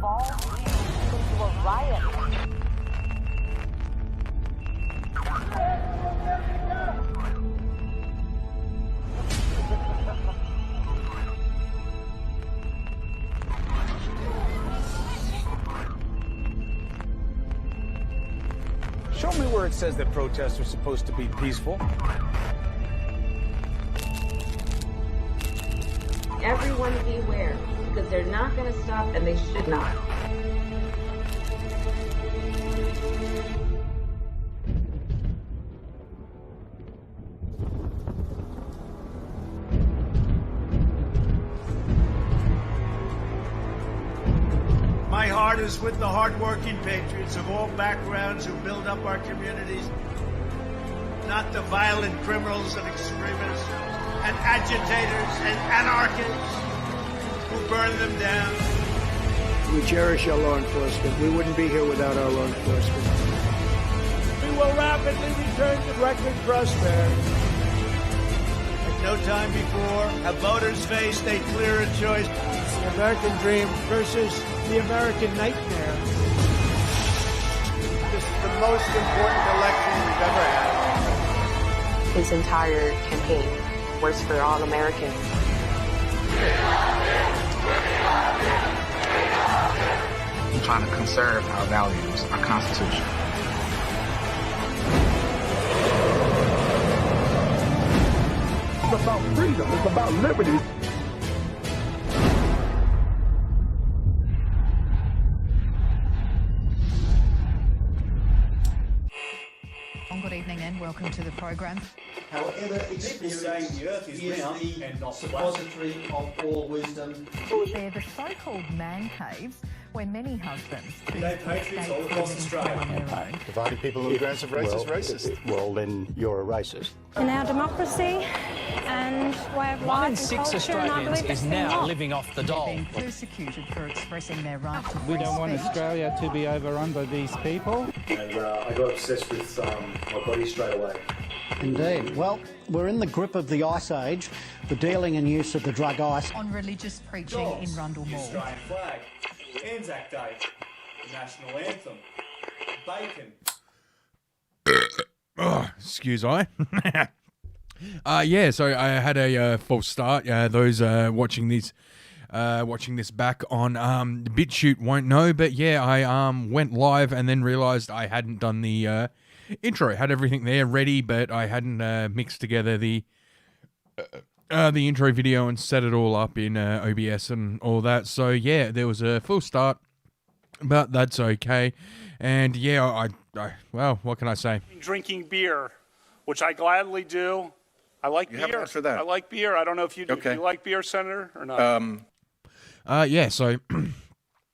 evolve into a riot. Show me where it says that protests are supposed to be peaceful. Everyone beware, because they're not going to stop, and they should not. My heart is with the hardworking patriots of all backgrounds who build up our communities, not the violent criminals and extremists and agitators and anarchists who burn them down. We cherish our law enforcement. We wouldn't be here without our law enforcement. We will rapidly return to record prosperity. Like no time before, a voters faced a clearer choice. The American dream versus the American nightmare. This is the most important election we've ever had. His entire campaign was for all Americans. I'm trying to conserve our values, our Constitution. It's about freedom. It's about liberty. Good evening and welcome to the program. However, experience the earth is round and not suppository of all wisdom. They're the so-called man caves where many husbands They patriots all across Australia. Provided people who are aggressive, racist. Well, then you're a racist. In our democracy and way of life, 1 in 6 Australians is now living off the dole. Being persecuted for expressing their right to We don't want Australia to be overrun by these people. And I got obsessed with my body straight away. Indeed. Well, we're in the grip of the Ice Age, the dealing and use of the drug ice. On religious preaching in Rundle Mall. The Australian flag, Anzac Day, the national anthem, bacon. Excuse I. Yeah, so I had a false start. Those watching this back on BitChute won't know, but yeah, I went live and then realised I hadn't done the intro. I had everything there ready, but I hadn't mixed together the intro video and set it all up in OBS and all that. So yeah, there was a full start, but that's okay. And yeah, I well, what can I say? Drinking beer, which I gladly do. I like beer. For that. I like beer. I don't know if you do. Okay. Do you like beer, Senator, or not? Yeah, so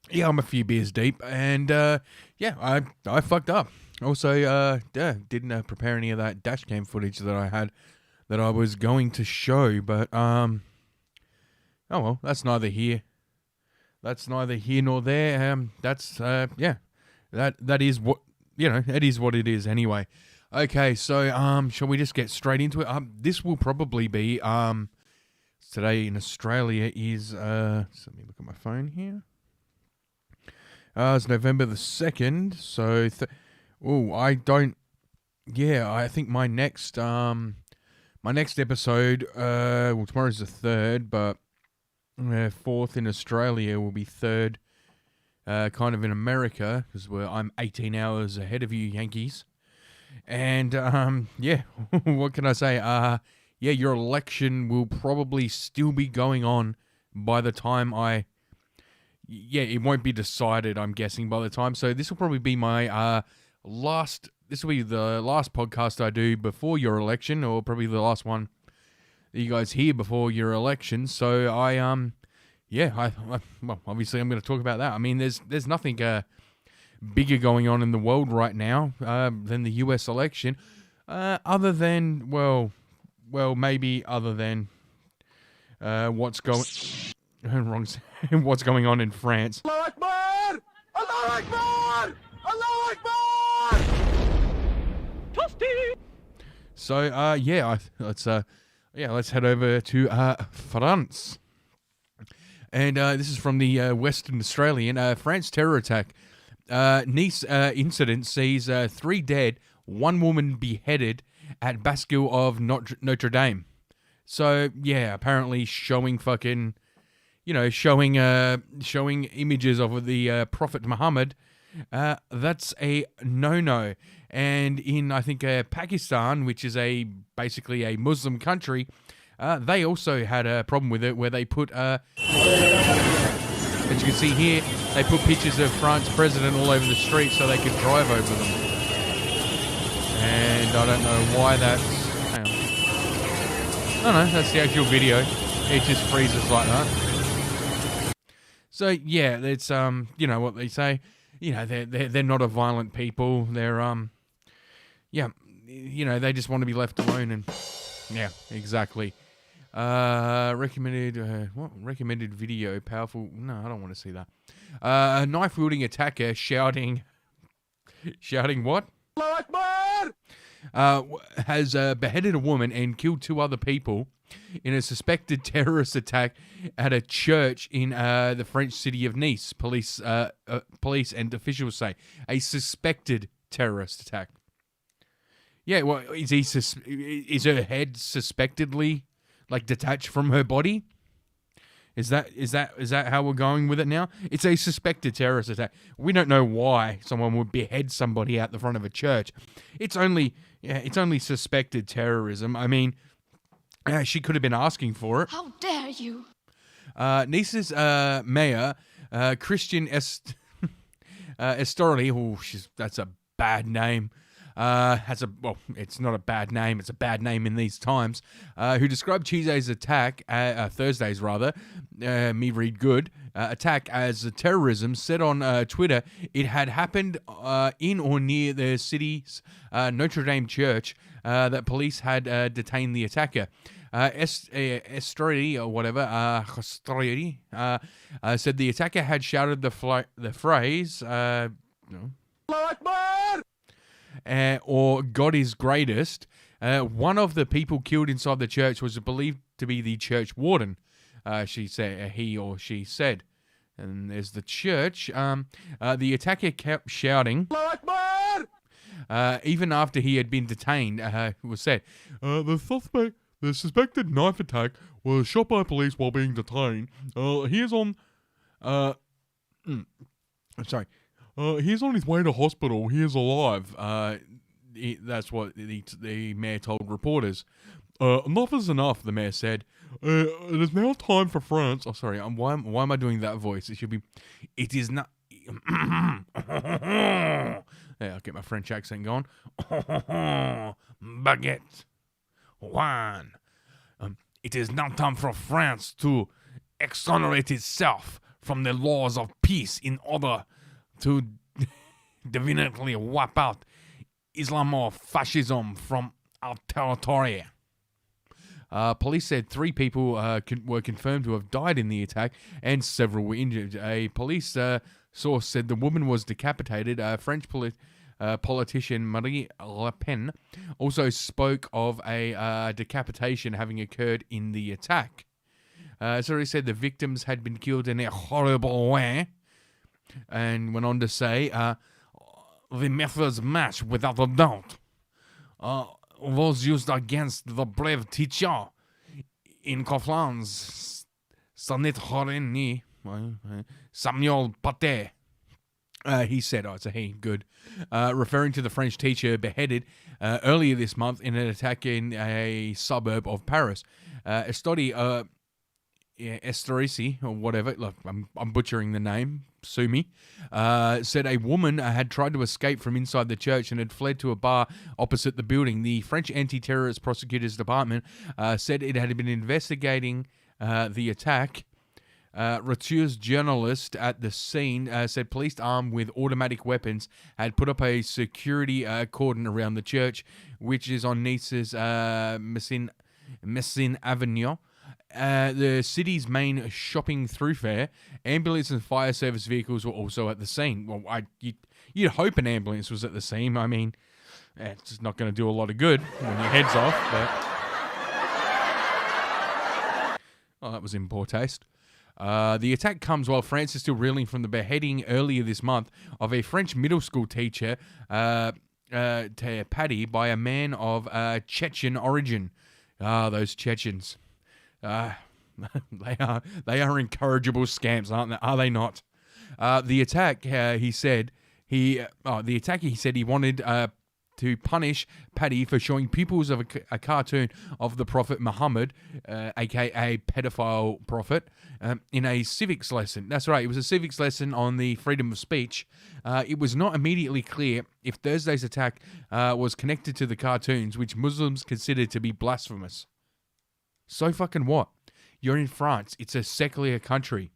yeah, I'm a few beers deep, and yeah, I fucked up. Also, didn't prepare any of that dash cam footage that I had that I was going to show, but oh well, that's neither here. That's neither here nor there. That's yeah, that is what, you know. It is what it is anyway. Okay, so shall we just get straight into it? This will probably be today in Australia is let me look at my phone here. It's November the 2nd, so I think my next episode, well, tomorrow's the 3rd, but 4th in Australia will be 3rd kind of in America, because I'm 18 hours ahead of you Yankees. And yeah, what can I say? Yeah, your election will probably still be going on by the time it won't be decided, I'm guessing, by the time. So this will probably be my this will be the last podcast I do before your election, or probably the last one that you guys hear before your election. So well, obviously I'm going to talk about that. I mean, there's nothing bigger going on in the world right now than the US election, other than maybe other than what's going what's going on in France. Allah Akbar! Allah Akbar! Allah Akbar! Toasty! So let's head over to France. And this is from the Western Australian. France terror attack. Nice incident sees 3 dead, 1 woman beheaded at Basilica of Notre Dame. So, yeah, apparently showing fucking, showing images of the Prophet Muhammad. That's a no-no. And in, I think, Pakistan, which is basically a Muslim country, they also had a problem with it where they put, as you can see here, they put pictures of France's president all over the street so they could drive over them. And I don't know why that's... Hang on. No, that's the actual video. It just freezes like that. So, yeah, it's, you know what they say. They're not a violent people. They're, they just want to be left alone. And, yeah, exactly. Recommended video, powerful. No, I don't want to see that. A knife-wielding attacker shouting what? Has beheaded a woman and killed 2 other people in a suspected terrorist attack at a church in the French city of Nice. Police and officials say a suspected terrorist attack. Yeah, well, is her head suspectedly detached from her body? Is that how we're going with it now? It's a suspected terrorist attack. We don't know why someone would behead somebody out the front of a church. It's only suspected terrorism. I mean, she could have been asking for it. How dare you? Nice's mayor, Christian Estorili, that's a bad name. It's not a bad name, it's a bad name in these times, who described Thursday's attack as terrorism, said on Twitter it had happened in or near the city's Notre Dame church, that police had detained the attacker. Estorili, or whatever, said the attacker had shouted the phrase, or God is greatest. One of the people killed inside the church was believed to be the church warden, he or she said. And there's the church. The attacker kept shouting, even after he had been detained. It was said, the suspected knife attack was shot by police while being detained. He is on... he's on his way to hospital. He is alive. That's what the mayor told reporters. Enough is enough, the mayor said. It is now time for France. Oh, sorry. Why am I doing that voice? It should be... It is not... Yeah, I'll get my French accent going. Baguette. Wine. It is now time for France to exonerate itself from the laws of peace in order to definitely wipe out Islam or fascism from our territory. Police said 3 people were confirmed to have died in the attack and several were injured. A police source said the woman was decapitated. French politician Marie Le Pen also spoke of a decapitation having occurred in the attack. So he said the victims had been killed in a horrible way, and went on to say, the methods match without a doubt those used against the brave teacher in Conflans, Sanet Horeni, Samuel Paté. He said, it's a he, good, referring to the French teacher beheaded earlier this month in an attack in a suburb of Paris. Estorisi, or whatever, look, I'm butchering the name, sue me, said a woman had tried to escape from inside the church and had fled to a bar opposite the building. The French Anti-Terrorist Prosecutors Department said it had been investigating the attack. Reuters journalist at the scene said police armed with automatic weapons had put up a security cordon around the church, which is on Nice's Messine Avenue. The city's main shopping thoroughfare. Ambulance and fire service vehicles were also at the scene. Well, you'd hope an ambulance was at the scene. I mean, it's just not going to do a lot of good when your head's off. But that was in poor taste. The attack comes while France is still reeling from the beheading earlier this month of a French middle school teacher, Paddy, by a man of Chechen origin. Those Chechens. They are incorrigible scamps, aren't they? Are they not? The attack, he said he wanted to punish Paddy for showing pupils of a cartoon of the Prophet Muhammad, aka pedophile prophet, in a civics lesson. That's right, it was a civics lesson on the freedom of speech. It was not immediately clear if Thursday's attack was connected to the cartoons, which Muslims consider to be blasphemous. So fucking what? You're in France. It's a secular country.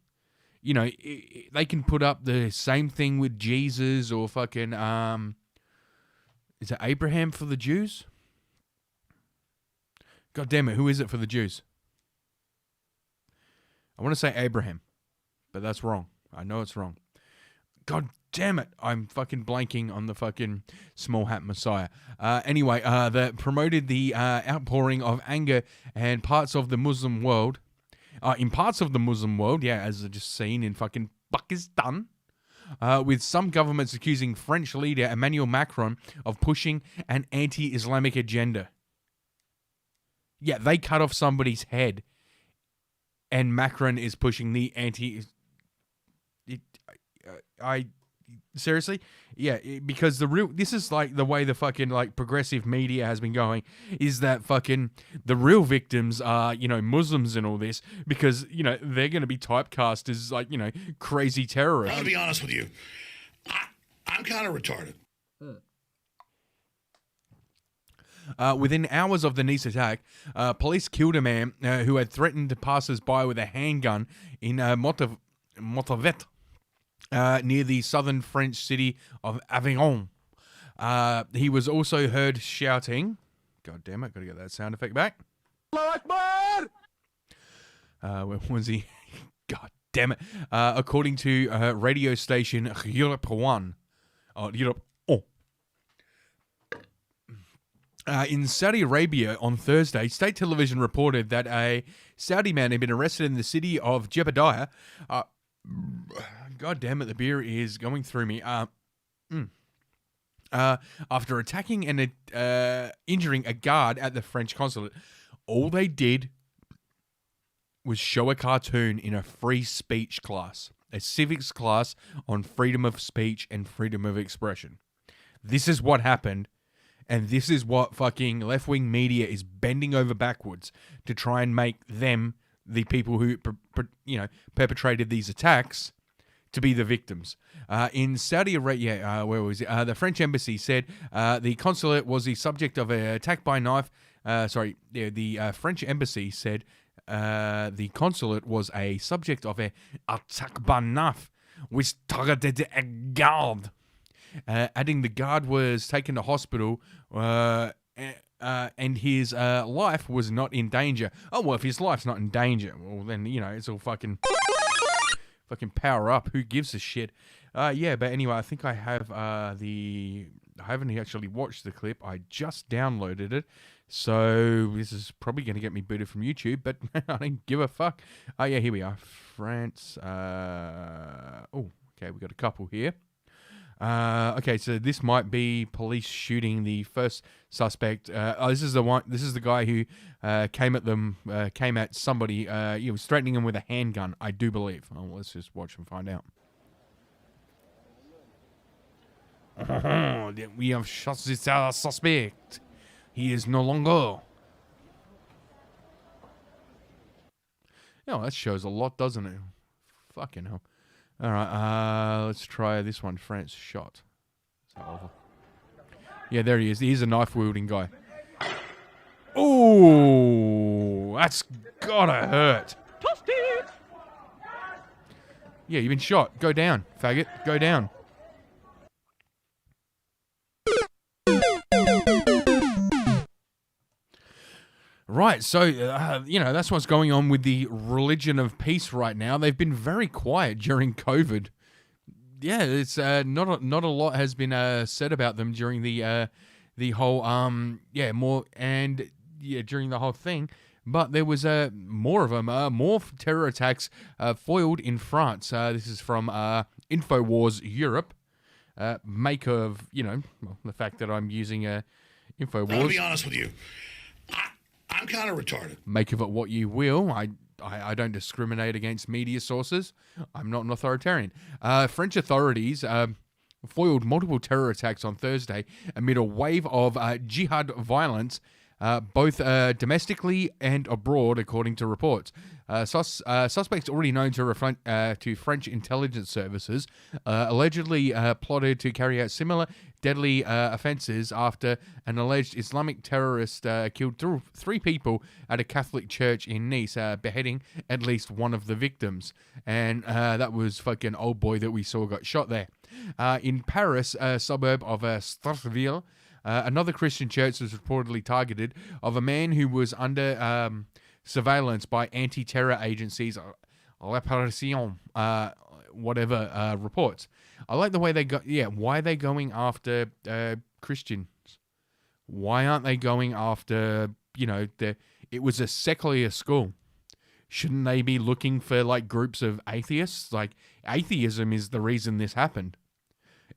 You know, they can put up the same thing with Jesus or fucking, is it Abraham for the Jews? God damn it, who is it for the Jews? I want to say Abraham, but that's wrong. I know it's wrong. God damn it, I'm fucking blanking on the fucking small hat Messiah. Anyway, that promoted the outpouring of anger and parts of the Muslim world. In parts of the Muslim world, yeah, as I just seen in fucking Pakistan, with some governments accusing French leader Emmanuel Macron of pushing an anti-Islamic agenda. Yeah, they cut off somebody's head, and Macron is pushing the seriously? Yeah, because this is like the way the fucking like progressive media has been going, is that fucking the real victims are, you know, Muslims and all this, because, you know, they're going to be typecast as like, you know, crazy terrorists. I'm going to be honest with you. I'm kind of retarded. Within hours of the Nice attack, police killed a man who had threatened passers-by with a handgun in Montauvet, near the southern French city of Avignon. He was also heard shouting, God damn it, gotta get that sound effect back. Where was he? God damn it. According to radio station Europe 1. Europe 1. In Saudi Arabia on Thursday, state television reported that a Saudi man had been arrested in the city of Jebediah. God damn it, the beer is going through me. After attacking and injuring a guard at the French consulate. All they did was show a cartoon in a free speech class, a civics class on freedom of speech and freedom of expression. This is what happened, and this is what fucking left-wing media is bending over backwards to try and make them, the people who, perpetrated these attacks, to be the victims. In Saudi Arabia, where was it? The French embassy said the consulate was the subject of an attack by knife. The French embassy said the consulate was a subject of an attack by knife, which targeted a guard. Adding the guard was taken to hospital and his life was not in danger. Oh, well, if his life's not in danger, well, then, you know, it's all fucking power up. Who gives a shit? Yeah, but anyway, I think I have I haven't actually watched the clip. I just downloaded it. So this is probably going to get me booted from YouTube, but I don't give a fuck. Oh, yeah, here we are. France. Oh, okay, we got a couple here. Okay, so this might be police shooting the first suspect. This is the one. This is the guy who came at somebody. He was threatening him with a handgun, I do believe. Oh, let's just watch and find out. We have shot this suspect. He is no longer. Yeah, that shows a lot, doesn't it? Fucking hell. All right, let's try this one. France shot. Is that over? Yeah, there he is. He's a knife-wielding guy. Oh, that's gotta hurt. Yeah, you've been shot. Go down, faggot. Go down. Right, so, that's what's going on with the religion of peace right now. They've been very quiet during COVID. Yeah, it's not a lot has been said about them during the whole, during the whole thing. But there was more of them, more terror attacks foiled in France. This is from InfoWars Europe. Make of, the fact that I'm using InfoWars. I'll be honest with you. I'm kind of retarded. Make of it what you will. I don't discriminate against media sources. I'm not an authoritarian. French authorities foiled multiple terror attacks on Thursday amid a wave of jihad violence, both domestically and abroad, according to reports. Suspects already known to French intelligence services allegedly plotted to carry out similar deadly offences after an alleged Islamic terrorist killed 3 people at a Catholic church in Nice, beheading at least one of the victims. And that was fucking old boy that we saw got shot there. In Paris, a suburb of Strasbourg, another Christian church was reportedly targeted of a man who was under surveillance by anti-terror agencies, L'Opération, reports. I like the way they go. Yeah, why are they going after Christians? Why aren't they going after, it was a secular school. Shouldn't they be looking for, like, groups of atheists? Like, atheism is the reason this happened.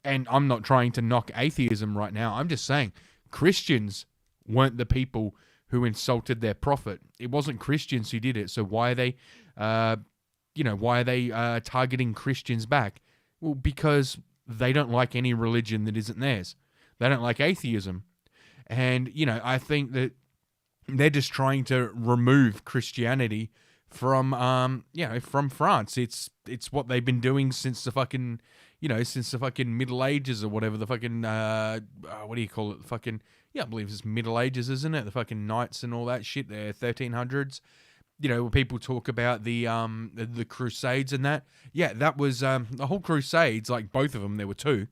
And I'm not trying to knock atheism right now. I'm just saying Christians weren't the people who insulted their prophet. It wasn't Christians who did it. So why are they, targeting Christians back? Well, because they don't like any religion that isn't theirs. They don't like atheism. And, I think that they're just trying to remove Christianity from France. It's what they've been doing since the fucking, since the fucking Middle Ages or whatever, the fucking, what do you call it? The fucking, I believe it's Middle Ages, isn't it? The fucking knights and all that shit, the 1300s. Where people talk about the Crusades and that. Yeah, that was, the whole Crusades, like both of them, there were 2.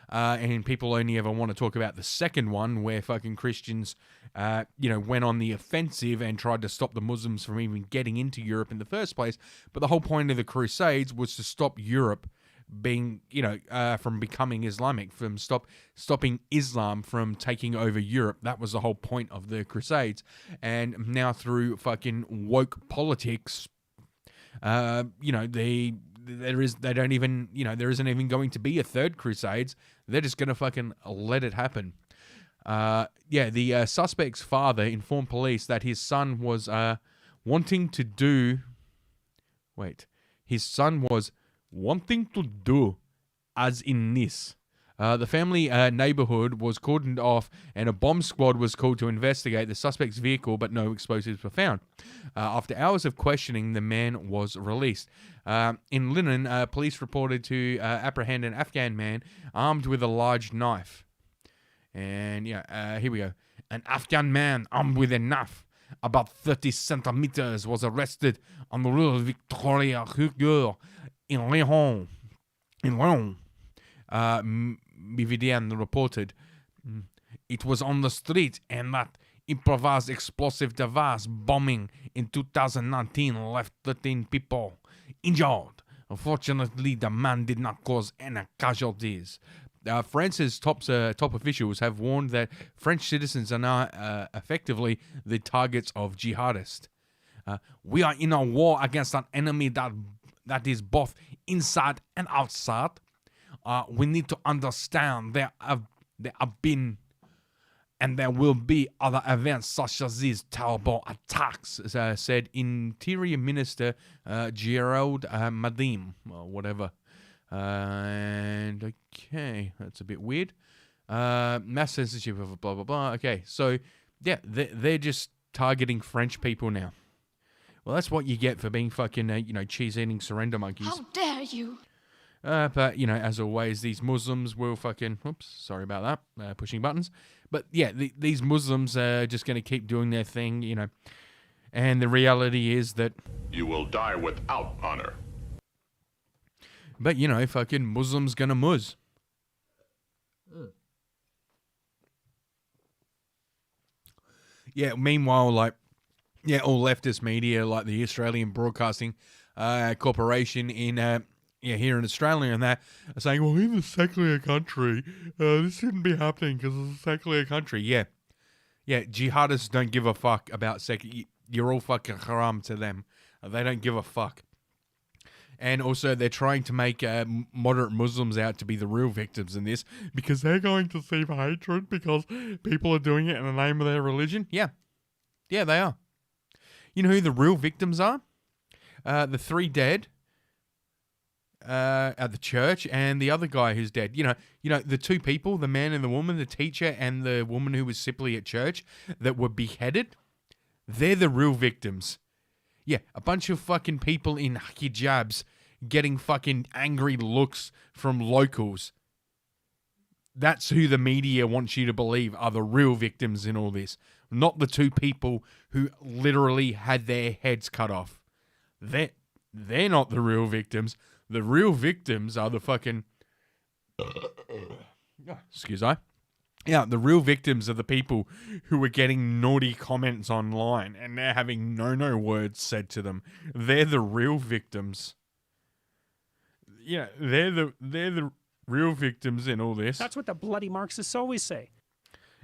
And people only ever want to talk about the second one where fucking Christians, went on the offensive and tried to stop the Muslims from even getting into Europe in the first place. But the whole point of the Crusades was to stop Europe being, from becoming Islamic, from stopping Islam from taking over Europe. That was the whole point of the Crusades. And now through fucking woke politics, there isn't even going to be a third Crusades. They're just going to fucking let it happen. The suspect's father informed police that his son was wanting to do as in Nice. The family neighborhood was cordoned off and a bomb squad was called to investigate the suspect's vehicle, but no explosives were found. After hours of questioning, the man was released. In Linen, police reported to apprehend an Afghan man armed with a large knife. And here we go. An Afghan man armed with a knife about 30 centimeters was arrested on the Rue Victoria Hugo in Lyon. Vividian reported. It was on the street and that improvised explosive device bombing in 2019 left 13 people injured. Unfortunately, the man did not cause any casualties. France's top officials have warned that French citizens are now effectively the targets of jihadists. We are in a war against an enemy that is both inside and outside. We need to understand there have been and there will be other events such as these terrible attacks, said Interior Minister Gerald Madim, or whatever. And okay, that's a bit weird. Mass censorship of blah blah blah. Okay, so yeah, they're just targeting French people now. Well, that's what you get for being fucking cheese-eating surrender monkeys. How dare you! But as always, these Muslims will fucking. Oops, sorry about that. Pushing buttons. But yeah, these Muslims are just going to keep doing their thing, And the reality is that you will die without honor. But, fucking Muslims gonna muzz. Yeah, meanwhile, all leftist media, like the Australian Broadcasting Corporation in here in Australia and that, are saying, well, in a secular country, this shouldn't be happening because it's a secular country. Yeah, jihadists don't give a fuck about you're all fucking haram to them. They don't give a fuck. And also, they're trying to make moderate Muslims out to be the real victims in this because they're going to see hatred because people are doing it in the name of their religion. Yeah. Yeah, they are. You know who the real victims are? The 3 dead at the church and the other guy who's dead. You know, the 2 people, the man and the woman, the teacher and the woman who was simply at church that were beheaded. They're the real victims. Yeah, a bunch of fucking people in hijabs getting fucking angry looks from locals. That's who the media wants you to believe are the real victims in all this. Not the 2 people who literally had their heads cut off. They're not the real victims. The real victims are the fucking... excuse me. Yeah, the real victims are the people who are getting naughty comments online and they're having no words said to them. They're the real victims. Yeah, they're the real victims in all this. That's what the bloody Marxists always say.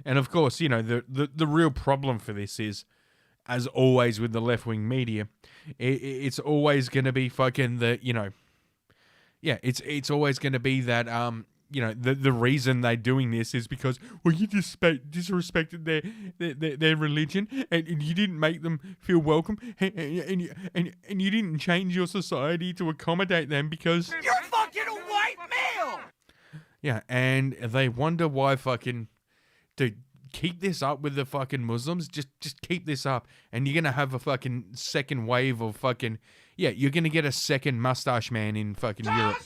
And of course, you know, the real problem for this is, as always with the left-wing media, it's always going to be fucking the, you know... Yeah, it's always going to be that... you know, the reason they're doing this is because, well, you disrespected their religion and you didn't make them feel welcome and you didn't change your society to accommodate them because... You're fucking a white male! Yeah, and they wonder why fucking... Dude, keep this up with the fucking Muslims. Just keep this up and you're going to have a fucking second wave of fucking... Yeah, you're going to get a second mustache man in fucking Europe.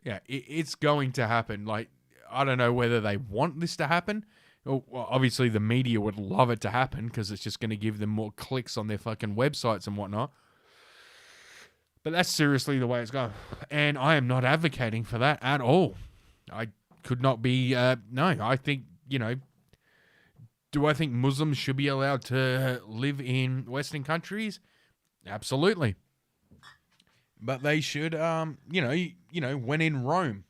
Yeah, it's going to happen. Like, I don't know whether they want this to happen. Well, obviously, the media would love it to happen because it's just going to give them more clicks on their fucking websites and whatnot. But that's seriously the way it's going. And I am not advocating for that at all. I could not be... no, I think, you know... Do I think Muslims should be allowed to live in Western countries? Absolutely. But they should, you know, when in Rome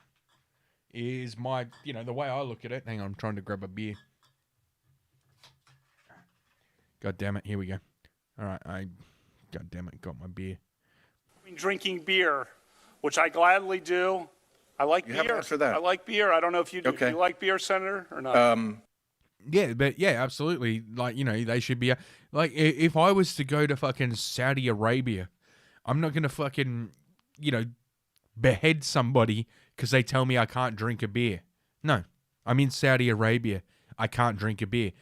is my, you know, the way I look at it. Hang on, I'm trying to grab a beer. God damn it, here we go. All right, God damn it, got my beer. Drinking beer, which I gladly do. I like beer. You haven't asked for that. I like beer. I don't know if you do. Okay. Do you like beer, Senator, or not? Yeah, but yeah, absolutely. Like, you know, they should be, like, if I was to go to fucking Saudi Arabia, I'm not going to fucking, you know, behead somebody because they tell me I can't drink a beer. No, I'm in Saudi Arabia. I can't drink a beer.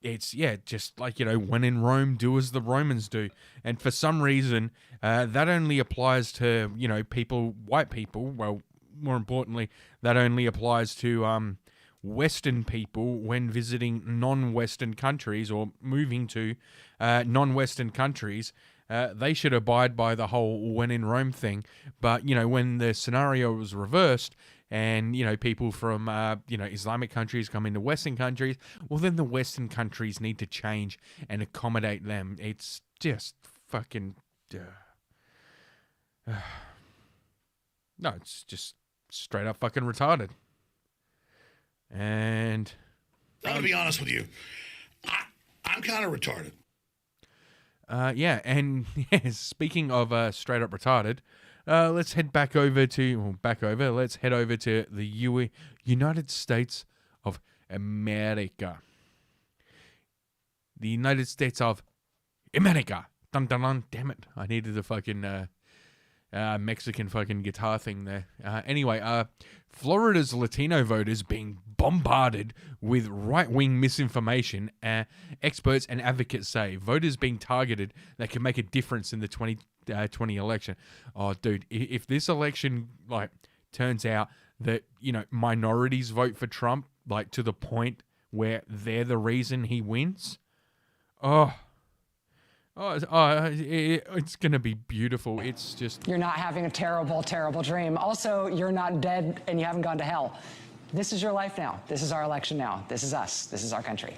It's, yeah, just like, you know, when in Rome, do as the Romans do. And for some reason, that only applies to, you know, people, white people. Well, more importantly, that only applies to Western people when visiting non-Western countries or moving to non-Western countries. They should abide by the whole when in Rome thing. But, you know, when the scenario was reversed and, you know, people from, you know, Islamic countries come into Western countries, well, then the Western countries need to change and accommodate them. It's just fucking... no, it's just straight up fucking retarded. And... I'm going to be honest with you. I'm kind of retarded. Yeah, and yeah, speaking of straight up retarded, let's head back over to, let's head over to the United States of America. The United States of America. Dun dun dun, damn it. I needed the fucking Mexican fucking guitar thing there. Anyway, Florida's Latino voters being bombarded with right-wing misinformation. Experts and advocates say voters being targeted that can make a difference in the 2020 election. Oh, dude, if this election like turns out that, you know, minorities vote for Trump, like to the point where they're the reason he wins, it's going to be beautiful. It's just... You're not having a terrible, terrible dream. Also, you're not dead and you haven't gone to hell. This is your life now. This is our election now. This is us. This is our country.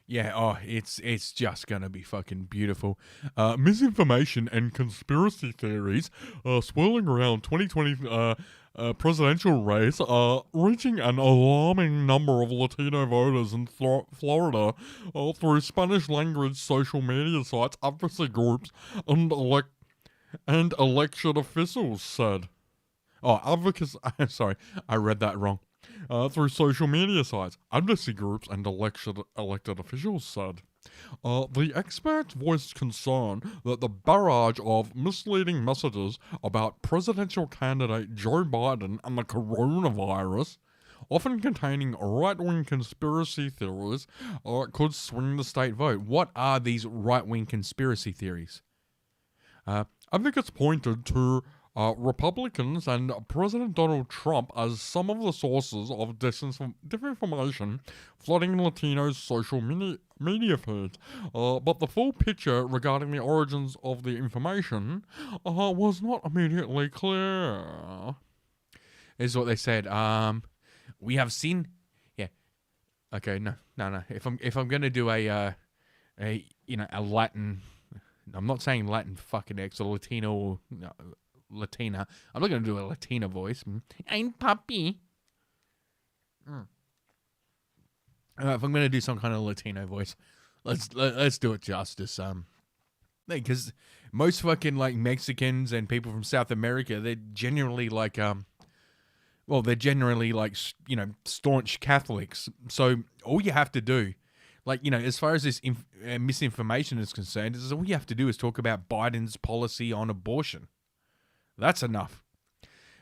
Yeah, it's just going to be fucking beautiful. Misinformation and conspiracy theories are swirling around 2020 presidential race, reaching an alarming number of Latino voters in Florida through Spanish-language social media sites, advocacy groups, and election officials said. Oh, advocacy. Sorry, I read that wrong. Through social media sites, advocacy groups, and elected officials said. The experts voiced concern that the barrage of misleading messages about presidential candidate Joe Biden and the coronavirus, often containing right-wing conspiracy theories, could swing the state vote. What are these right-wing conspiracy theories? Advocates pointed to Republicans and President Donald Trump as some of the sources of disinformation flooding Latinos' social media feeds. But the full picture regarding the origins of the information was not immediately clear. This is what they said. We have seen... Yeah. Okay, no. If I'm going to do a Latin... I'm not saying Latin fucking X or Latino or... Latina. I'm not going to do a Latina voice. I'm Puppy. If I'm going to do some kind of Latino voice, let's do it justice. Because most fucking like Mexicans and people from South America, they're generally like staunch Catholics. So all you have to do, as far as this misinformation is concerned, is all you have to do is talk about Biden's policy on abortion. That's enough,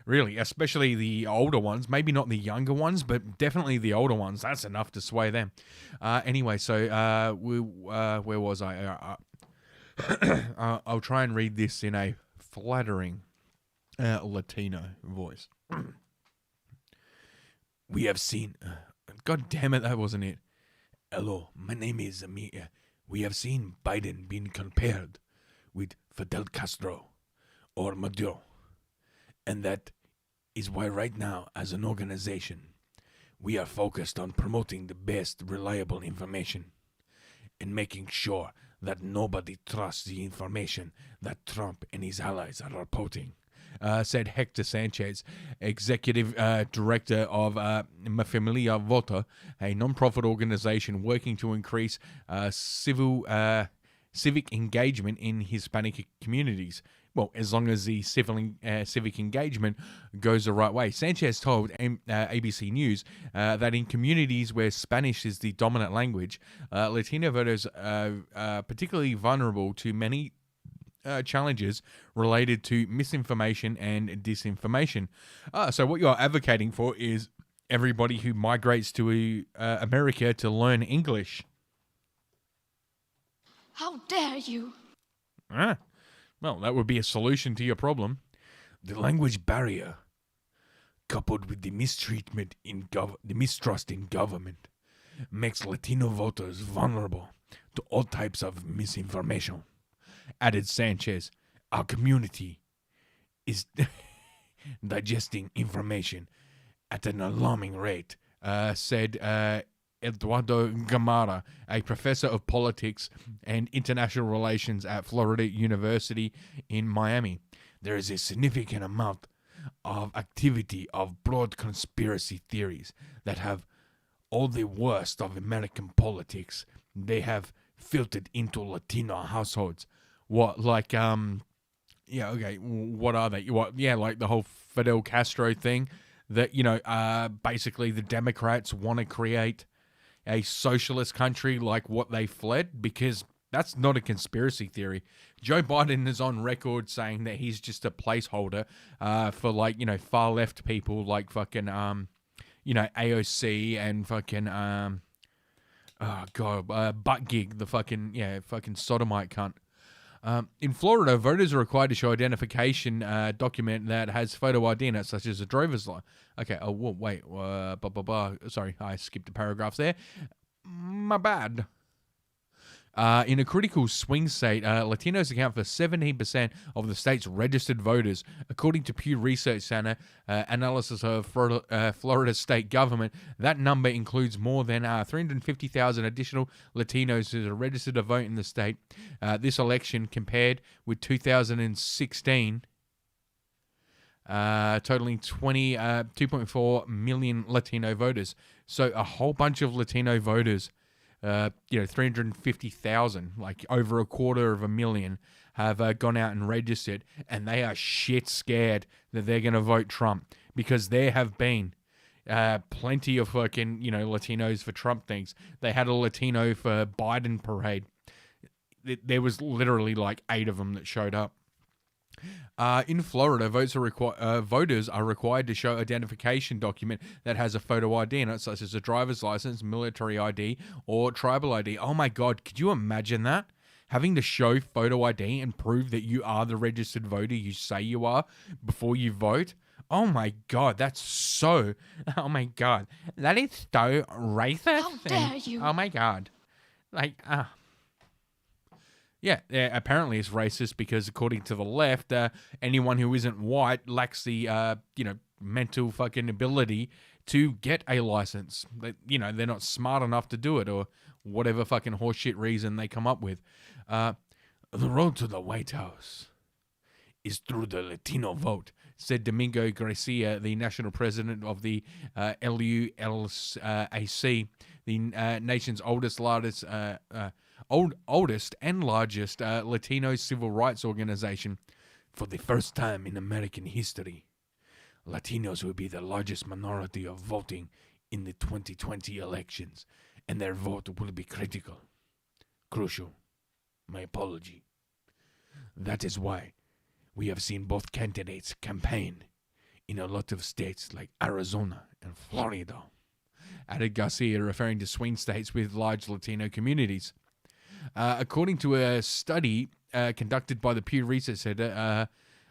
really, especially the older ones. Maybe not the younger ones, but definitely the older ones. That's enough to sway them. Anyway, so where was I? I'll try and read this in a flattering Latino voice. We have seen... God damn it, that wasn't it. Hello, my name is Amir. We have seen Biden being compared with Fidel Castro or Maduro. And that is why right now, as an organization, we are focused on promoting the best reliable information and making sure that nobody trusts the information that Trump and his allies are reporting, said Hector Sanchez, executive director of Mi Familia Vota, a non-profit organization working to increase civic engagement in Hispanic communities. Well, as long as the civic engagement goes the right way. Sanchez told ABC News that in communities where Spanish is the dominant language, Latino voters are particularly vulnerable to many challenges related to misinformation and disinformation. So what you're advocating for is everybody who migrates to America to learn English. How dare you? Well, that would be a solution to your problem. The language barrier, coupled with the mistreatment the mistrust in government, makes Latino voters vulnerable to all types of misinformation. Added Sanchez, our community is digesting information at an alarming rate, said Eduardo Gamara, a professor of politics and international relations at Florida University in Miami. There is a significant amount of activity of broad conspiracy theories that have all the worst of American politics. They have filtered into Latino households. What, like, yeah, okay, what are they? What, yeah, like the whole Fidel Castro thing that, basically the Democrats want to create a socialist country like what they fled, because that's not a conspiracy theory. Joe Biden is on record saying that he's just a placeholder for, like, far left people like fucking, AOC and fucking, Butt Gig, the fucking sodomite cunt. In Florida, voters are required to show identification document that has photo ID in it, such as a driver's license. Okay, oh, wait, sorry, I skipped a paragraph there. My bad. In a critical swing state, Latinos account for 17% of the state's registered voters. According to Pew Research Center analysis of Florida state government, that number includes more than 350,000 additional Latinos who are registered to vote in the state. This election, compared with 2016, totaling 2.4 million Latino voters. So a whole bunch of Latino voters, 350,000, like over a quarter of a million, have gone out and registered, and they are shit scared that they're going to vote Trump, because there have been plenty of fucking, Latinos for Trump things. They had a Latino for Biden parade. There was literally like 8 of them that showed up. In Florida, voters are required to show identification document that has a photo ID in it, such as a driver's license, military ID, or tribal ID. Oh my God, could you imagine that? Having to show photo ID and prove that you are the registered voter you say you are before you vote? Oh my God, that's so... Oh my God, that is so racist. How dare you? Oh my God. Yeah, apparently it's racist because according to the left, anyone who isn't white lacks the, mental fucking ability to get a license. They're not smart enough to do it, or whatever fucking horseshit reason they come up with. The road to the White House is through the Latino vote, said Domingo Garcia, the national president of the LULAC, the nation's oldest and largest Latino civil rights organization. For the first time in American history, Latinos will be the largest minority of voting in the 2020 elections, and their vote will be crucial. My apology. That is why we have seen both candidates campaign in a lot of states like Arizona and Florida, added Garcia, referring to swing states with large Latino communities. According to a study conducted by the Pew Research Center,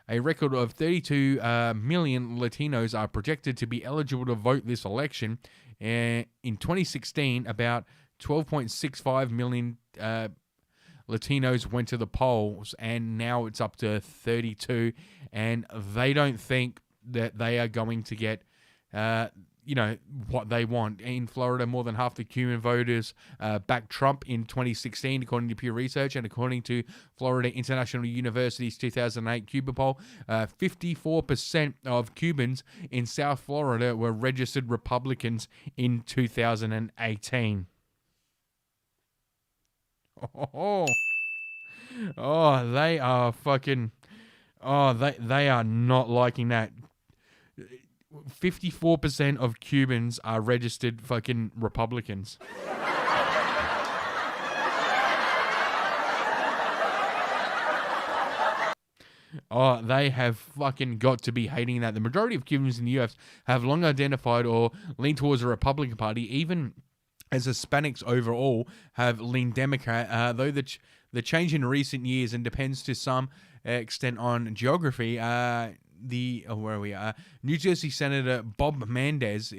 a record of 32 million Latinos are projected to be eligible to vote this election. In 2016, about 12.65 million Latinos went to the polls, and now it's up to 32, and they don't think that they are going to get what they want. In Florida, more than half the Cuban voters backed Trump in 2016, according to Pew Research, and according to Florida International University's 2008 Cuba poll, 54% of Cubans in South Florida were registered Republicans in 2018. They are fucking... they are not liking that. 54% of Cubans are registered fucking Republicans. They have fucking got to be hating that. The majority of Cubans in the US have long identified or leaned towards the Republican Party, even as Hispanics overall have leaned Democrat, though the change in recent years, and depends to some extent on geography, New Jersey Senator Bob Mendez,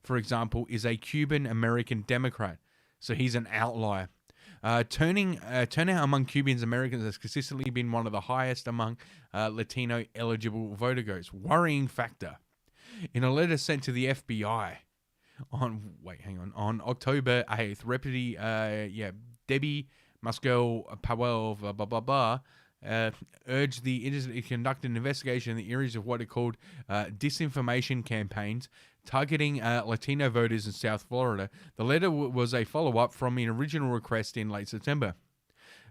for example, is a Cuban-American Democrat, so he's an outlier. Turnout among Cubans Americans has consistently been one of the highest among Latino-eligible voter groups. Worrying factor. In a letter sent to the FBI on October 8th, Debbie Muskel Powell, urged the agency to conduct an investigation in the areas of what are called disinformation campaigns targeting Latino voters in South Florida. The letter was a follow-up from an original request in late September.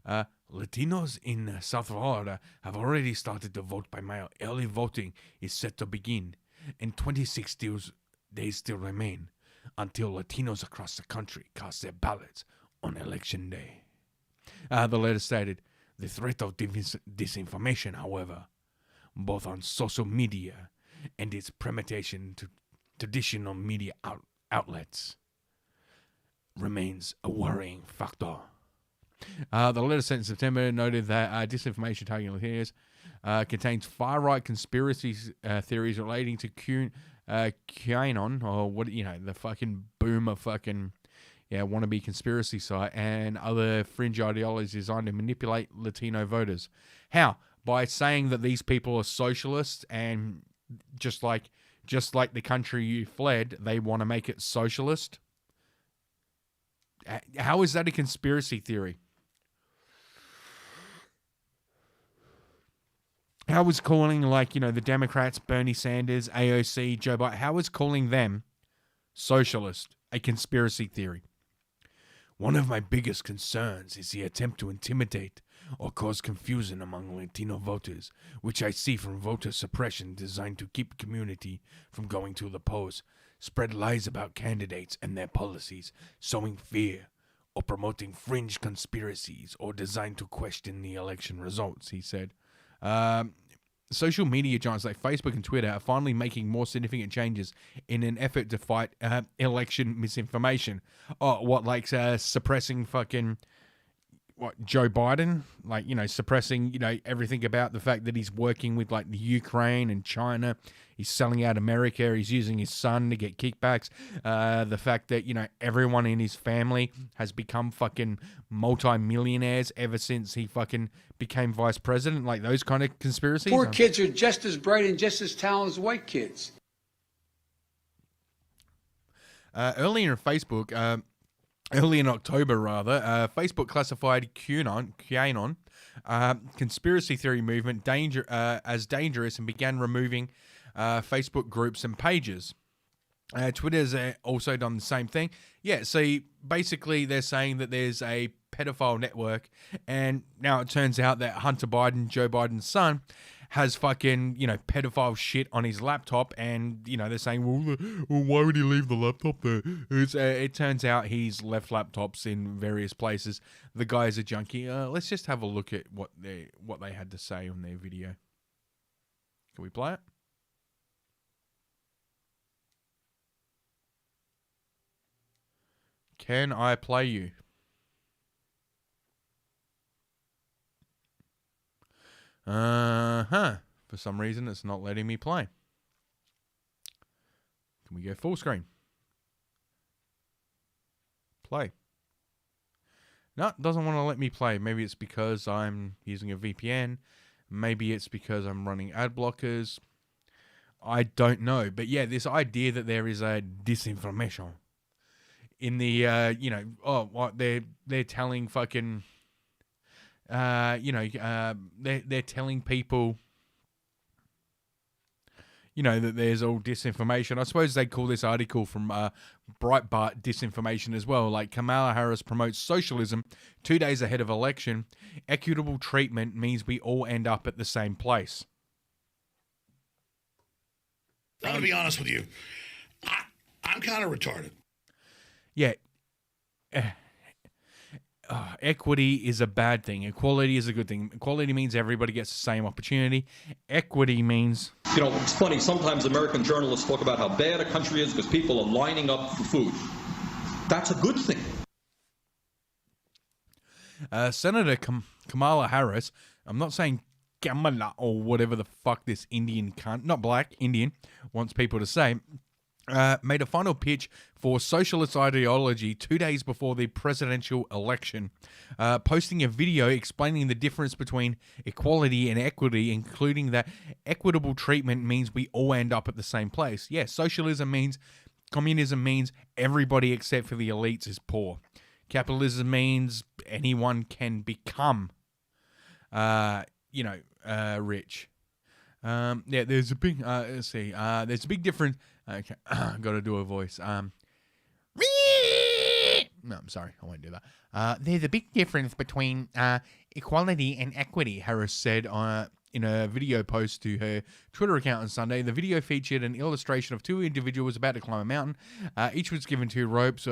Latinos in South Florida have already started to vote by mail. Early voting is set to begin, and 26 days still remain until Latinos across the country cast their ballots on Election Day. The letter stated, the threat of disinformation, however, both on social media and its permutation to traditional media outlets, remains a worrying factor. The letter sent in September noted that disinformation targeting Latinos contains far-right conspiracy theories relating to QAnon, or the fucking boomer fucking wannabe conspiracy site, and other fringe ideologies designed to manipulate Latino voters. How? By saying that these people are socialists, and just like the country you fled, they want to make it socialist. How is that a conspiracy theory? How was calling, like, you know, the Democrats, Bernie Sanders, AOC, Joe Biden, how was calling them socialist a conspiracy theory? One of my biggest concerns is the attempt to intimidate or cause confusion among Latino voters, which I see from voter suppression designed to keep community from going to the polls, spread lies about candidates and their policies, sowing fear, or promoting fringe conspiracies, or designed to question the election results, he said. Social media giants like Facebook and Twitter are finally making more significant changes in an effort to fight election misinformation. Oh, what, like suppressing fucking, what, Joe Biden? Like, you know, suppressing, you know, everything about the fact that he's working with, like, the Ukraine and China. He's selling out America. He's using his son to get kickbacks. The fact that, you know, everyone in his family has become fucking multi-millionaires ever since he fucking became vice president. Like, those kind of conspiracies. Poor kids are just as bright and just as talented as white kids. Earlier in Facebook, early in October, Facebook classified QAnon conspiracy theory movement as dangerous and began removing Facebook groups and pages. Twitter's also done the same thing. Yeah, so basically they're saying that there's a pedophile network, and now it turns out that Hunter Biden, Joe Biden's son, has fucking, you know, pedophile shit on his laptop, and, you know, they're saying, well, why would he leave the laptop there? It turns out he's left laptops in various places. The guy's a junkie. Let's just have a look at what they had to say on their video. Can we play it? Can I play you? For some reason, it's not letting me play. Can we go full screen? Play. No, it doesn't want to let me play. Maybe it's because I'm using a VPN. Maybe it's because I'm running ad blockers. I don't know. But yeah, this idea that there is a disinformation in the, you know, oh, what they're telling fucking, you know, they're telling people, you know, that there's all disinformation. I suppose they call this article from Breitbart disinformation as well. Like, Kamala Harris promotes socialism 2 days ahead of election. Equitable treatment means we all end up at the same place. I'm going to be honest with you. I'm kind of retarded. Yeah. Equity is a bad thing. Equality is a good thing. Equality means everybody gets the same opportunity. Equity means... You know, it's funny. Sometimes American journalists talk about how bad a country is because people are lining up for food. That's a good thing. Senator Kamala Harris, I'm not saying Kamala or whatever the fuck this Indian cunt, not black, Indian, wants people to say... made a final pitch for socialist ideology 2 days before the presidential election, posting a video explaining the difference between equality and equity, including that equitable treatment means we all end up at the same place. Yeah, socialism means, communism means everybody except for the elites is poor. Capitalism means anyone can become, you know, rich. Yeah, there's a big, let's see, there's a big difference. Okay, got to do a voice. No, I'm sorry, I won't do that. There's a big difference between equality and equity, Harris said in a video post to her Twitter account on Sunday. The video featured an illustration of two individuals about to climb a mountain. Each was given two ropes,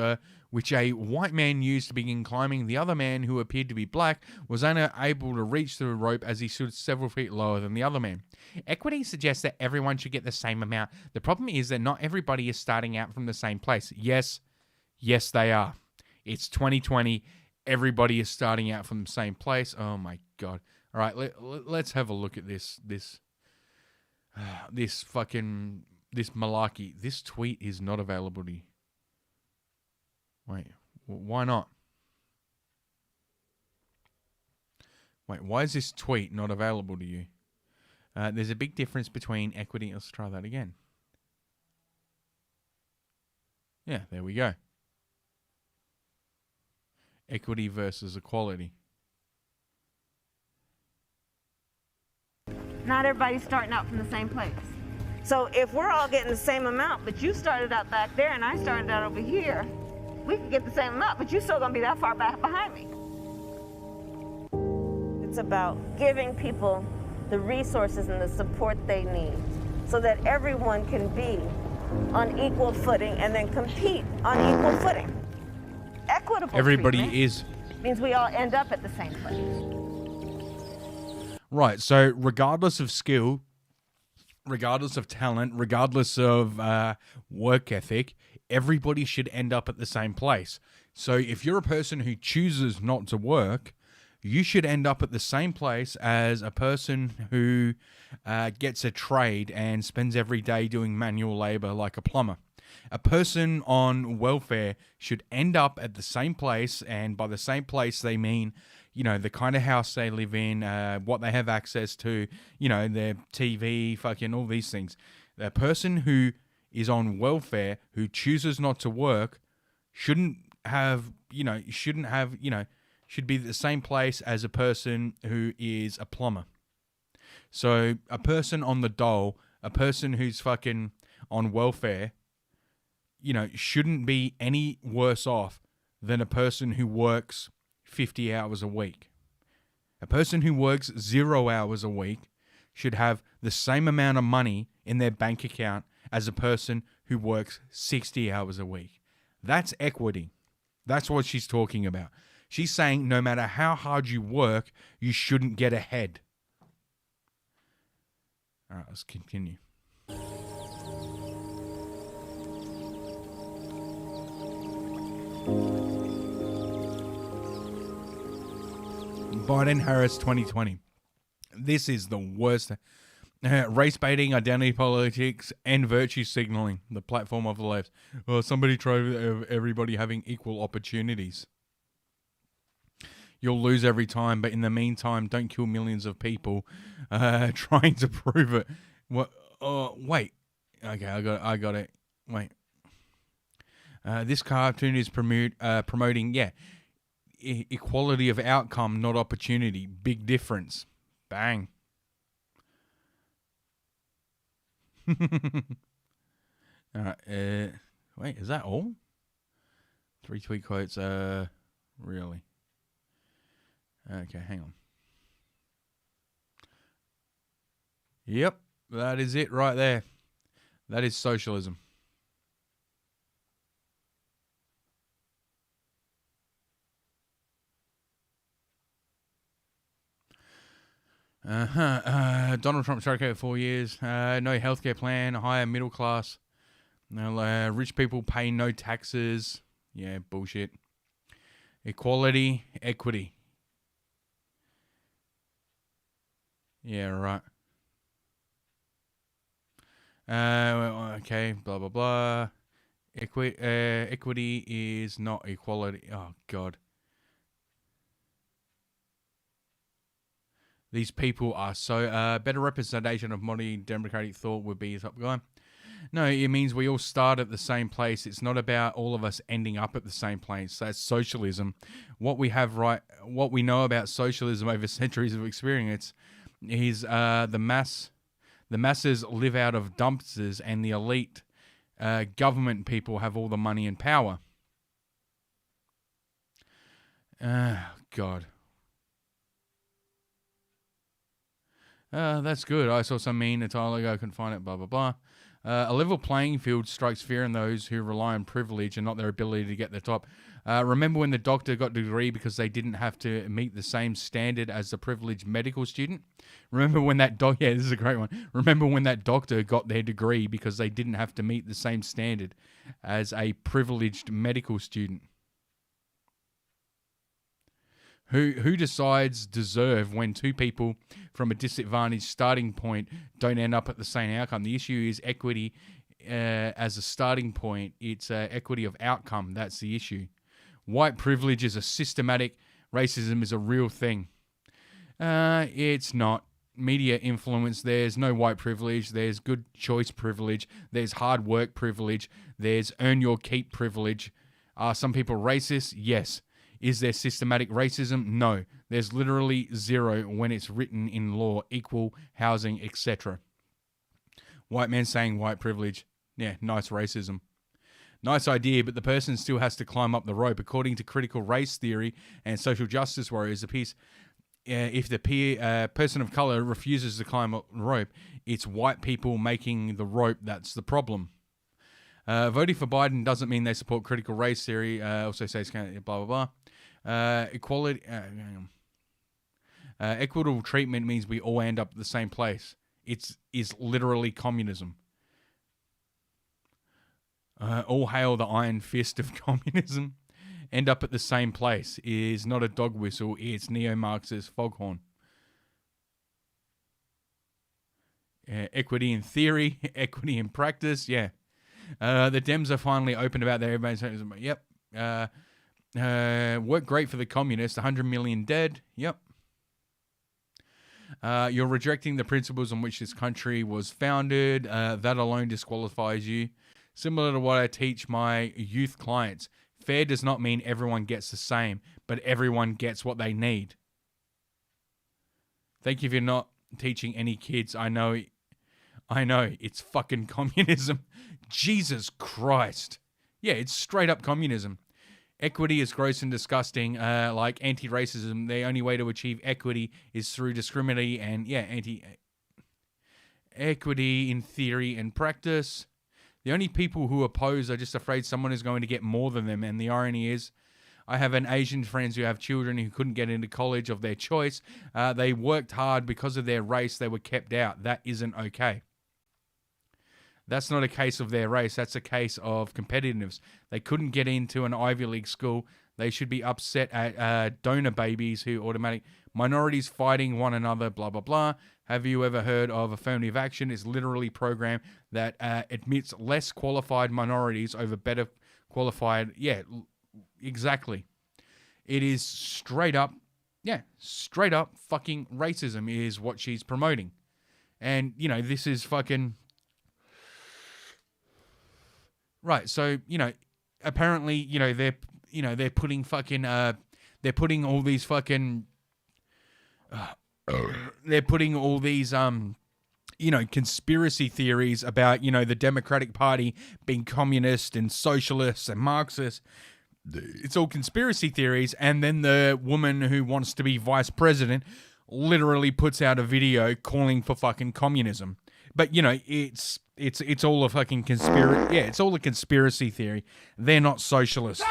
which a white man used to begin climbing. The other man, who appeared to be black, was unable to reach the rope as he stood several feet lower than the other man. Equity suggests that everyone should get the same amount. The problem is that not everybody is starting out from the same place. Yes, they are. It's 2020. Everybody is starting out from the same place. Oh my God. All right, let's have a look at this malarkey. This tweet is not available to you. Wait, why not? Wait, why is this tweet not available to you? There's a big difference between equity. Let's try that again. Yeah, there we go. Equity versus equality. not everybody's starting out from the same place. So if we're all getting the same amount, but you started out back there and I started out over here, we could get the same amount, but you're still gonna be that far back behind me. It's about giving people the resources and the support they need so that everyone can be on equal footing and then compete on equal footing. Equitable Everybody treatment is. means we all end up at the same place. Right, so regardless of skill, regardless of talent, regardless of work ethic, everybody should end up at the same place. So if you're a person who chooses not to work, you should end up at the same place as a person who gets a trade and spends every day doing manual labor like a plumber. A person on welfare should end up at the same place, and by the same place they mean, you know, the kind of house they live in, what they have access to, you know, their TV, fucking all these things. The person who is on welfare, who chooses not to work, should be the same place as a person who is a plumber. So a person on the dole, a person who's fucking on welfare, you know, shouldn't be any worse off than a person who works 50 hours a week. A person who works 0 hours a week should have the same amount of money in their bank account as a person who works 60 hours a week. That's equity. That's what she's talking about. She's saying no matter how hard you work, you shouldn't get ahead. All right, let's continue. Biden-Harris 2020. This is the worst. Race baiting, identity politics, and virtue signaling. The platform of the left. Well, somebody tried everybody having equal opportunities. You'll lose every time, but in the meantime, don't kill millions of people trying to prove it. What? Oh, wait. Okay, I got it. Wait. This cartoon is promoting, equality of outcome, not opportunity. Big difference. Bang. All right. Wait, is that all? 3 tweet quotes. Really? Okay, hang on. Yep, that is it right there. That is socialism. Donald Trump struck out 4 years. No healthcare plan. Higher middle class. Rich people pay no taxes. Yeah, bullshit. Equality, equity. Yeah, right. Okay, blah, blah, blah. Equity is not equality. Oh, God. These people are so... better representation of modern democratic thought would be top guy. No, it means we all start at the same place. It's not about all of us ending up at the same place. That's socialism. What we know about socialism over centuries of experience is the masses live out of dumpsters, and the elite government people have all the money and power. God. That's good. I saw some meme a time ago. I couldn't find it. Blah, blah, blah. A level playing field strikes fear in those who rely on privilege and not their ability to get the top. Remember when the doctor got a degree because they didn't have to meet the same standard as the privileged medical student? Remember when that yeah, this is a great one. Remember when that doctor got their degree because they didn't have to meet the same standard as a privileged medical student? Who decides deserve when two people from a disadvantaged starting point don't end up at the same outcome? The issue is equity as a starting point. It's equity of outcome. That's the issue. White privilege is a systematic. Racism is a real thing. It's not. Media influence. There's no white privilege. There's good choice privilege. There's hard work privilege. There's earn your keep privilege. Are some people racist? Yes. Is there systematic racism? No. There's literally zero when it's written in law, equal housing, etc. White men saying white privilege. Yeah, nice racism. Nice idea, but the person still has to climb up the rope. According to critical race theory and social justice warriors, if the person of color refuses to climb up the rope, it's white people making the rope that's the problem. Voting for Biden doesn't mean they support critical race theory. Also says blah, blah, blah. Equality, equitable treatment means we all end up at the same place. It's literally communism. All hail the iron fist of communism. End up at the same place is not a dog whistle. It's neo-Marxist foghorn. Equity in theory, equity in practice. Yeah. The Dems are finally open about their everybody's. Yep. Worked great for the communists. 100 million dead. Yep. You're rejecting the principles on which this country was founded. That alone disqualifies you. Similar to what I teach my youth clients. Fair does not mean everyone gets the same, but everyone gets what they need. Thank you for not teaching any kids. I know, it's fucking communism. Jesus Christ. Yeah, it's straight up communism. Equity is gross and disgusting. Like anti-racism, the only way to achieve equity is through discriminating and, equity in theory and practice. The only people who oppose are just afraid someone is going to get more than them. And the irony is, I have an Asian friends who have children who couldn't get into college of their choice. They worked hard because of their race. They were kept out. That isn't okay. That's not a case of their race. That's a case of competitiveness. They couldn't get into an Ivy League school. They should be upset at donor babies who automatic minorities fighting one another, blah, blah, blah. Have you ever heard of affirmative action? It's literally a program that admits less qualified minorities over better qualified. Yeah, exactly. It is straight up fucking racism is what she's promoting. And, this is fucking... Right, so, apparently, they're putting fucking, they're putting all these fucking, conspiracy theories about, the Democratic Party being communist and socialist and Marxist. It's all conspiracy theories, and then the woman who wants to be vice president literally puts out a video calling for fucking communism. But, it's all a fucking conspiracy. Yeah, it's all a conspiracy theory. They're not socialists.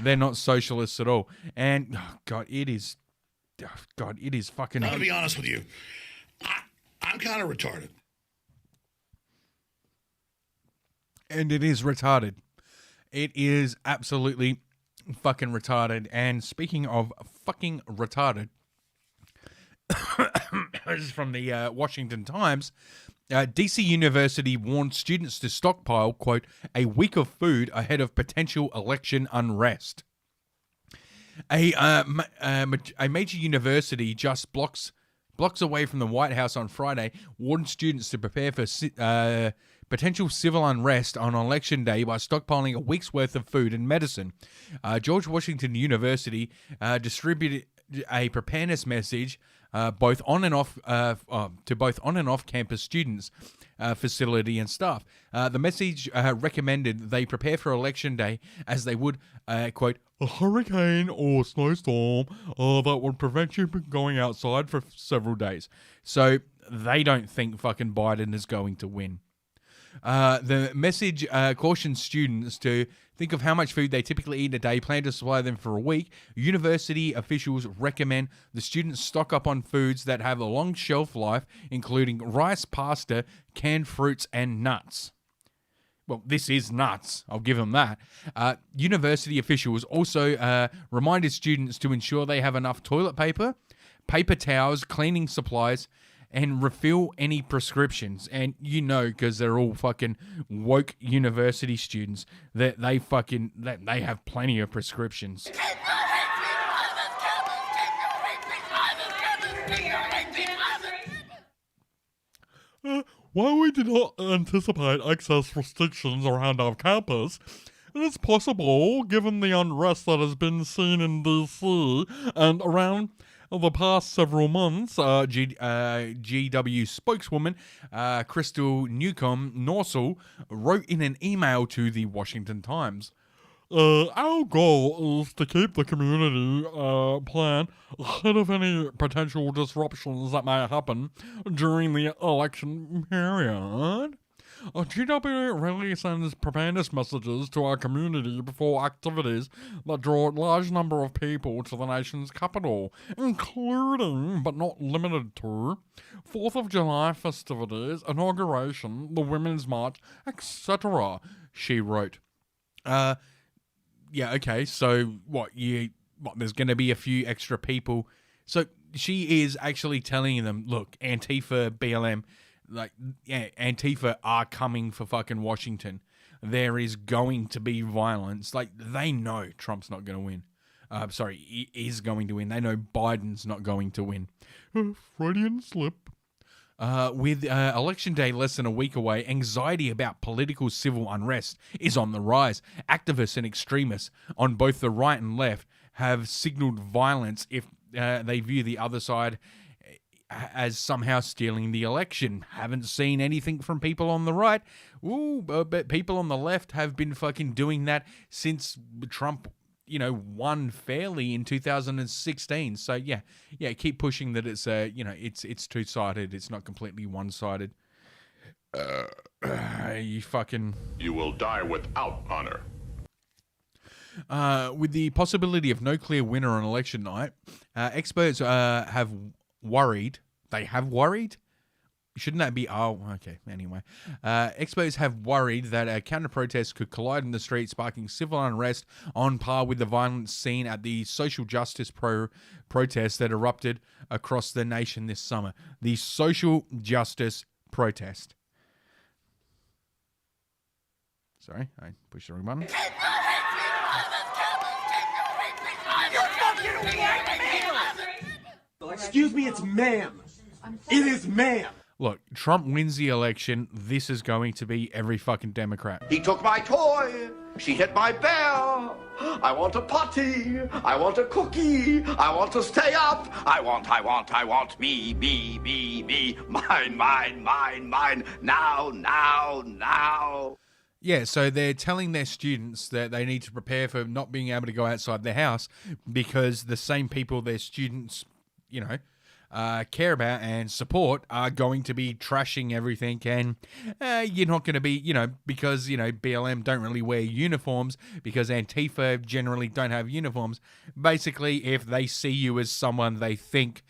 They're not socialists at all. And, it is fucking... I'm going to be honest with you. I'm kind of retarded. And it is retarded. It is absolutely fucking retarded. And speaking of fucking retarded... This is from the Washington Times. DC University warned students to stockpile, quote, a week of food ahead of potential election unrest. A major university just blocks away from the White House on Friday warned students to prepare for potential civil unrest on election day by stockpiling a week's worth of food and medicine. George Washington University distributed a preparedness message both on and off campus students, facility and staff. The message recommended they prepare for election day as they would, quote, a hurricane or snowstorm that would prevent you from going outside for several days. So they don't think fucking Biden is going to win. The message cautions students to think of how much food they typically eat a day, plan to supply them for a week. University officials recommend the students stock up on foods that have a long shelf life, including rice, pasta, canned fruits, and nuts. Well, this is nuts. I'll give them that. University officials also reminded students to ensure they have enough toilet paper, paper towels, cleaning supplies, and refill any prescriptions. And because they're all fucking woke university students, that they have plenty of prescriptions. while we do not anticipate excess restrictions around our campus, it is possible, given the unrest that has been seen in DC and around the past several months, GW spokeswoman Crystal Newcomb Norsel wrote in an email to the Washington Times. Our goal is to keep the community plan ahead of any potential disruptions that may happen during the election period. GW rarely sends propaganda messages to our community before activities that draw a large number of people to the nation's capital, including, but not limited to, 4th of July festivities, inauguration, the Women's March, etc., she wrote. Yeah, okay, so there's going to be a few extra people. So she is actually telling them, look, Antifa, BLM, Antifa are coming for fucking Washington. There is going to be violence. They know Trump's not going to win. He is going to win. They know Biden's not going to win. Freudian slip. With Election Day less than a week away, anxiety about political civil unrest is on the rise. Activists and extremists on both the right and left have signaled violence if they view the other side as somehow stealing the election. Haven't seen anything from people on the right. But people on the left have been fucking doing that since Trump, won fairly in 2016. So yeah, keep pushing that it's it's two-sided. It's not completely one-sided. You will die without honor. With the possibility of no clear winner on election night, experts have worried. They have worried? Shouldn't that be... Oh, okay. Anyway. Experts have worried that counter-protests could collide in the street, sparking civil unrest on par with the violence seen at the social justice protests that erupted across the nation this summer. The social justice protest. Sorry, I pushed the wrong button. Excuse me, it's ma'am. It is ma'am. Look, Trump wins the election. This is going to be every fucking Democrat. He took my toy. She hit my bell. I want a potty. I want a cookie. I want to stay up. I want me. Mine. Now. Yeah, so they're telling their students that they need to prepare for not being able to go outside their house because the same people their students, care about and support are going to be trashing everything, and you're not going to be, because, BLM don't really wear uniforms, because Antifa generally don't have uniforms. Basically, if they see you as someone they think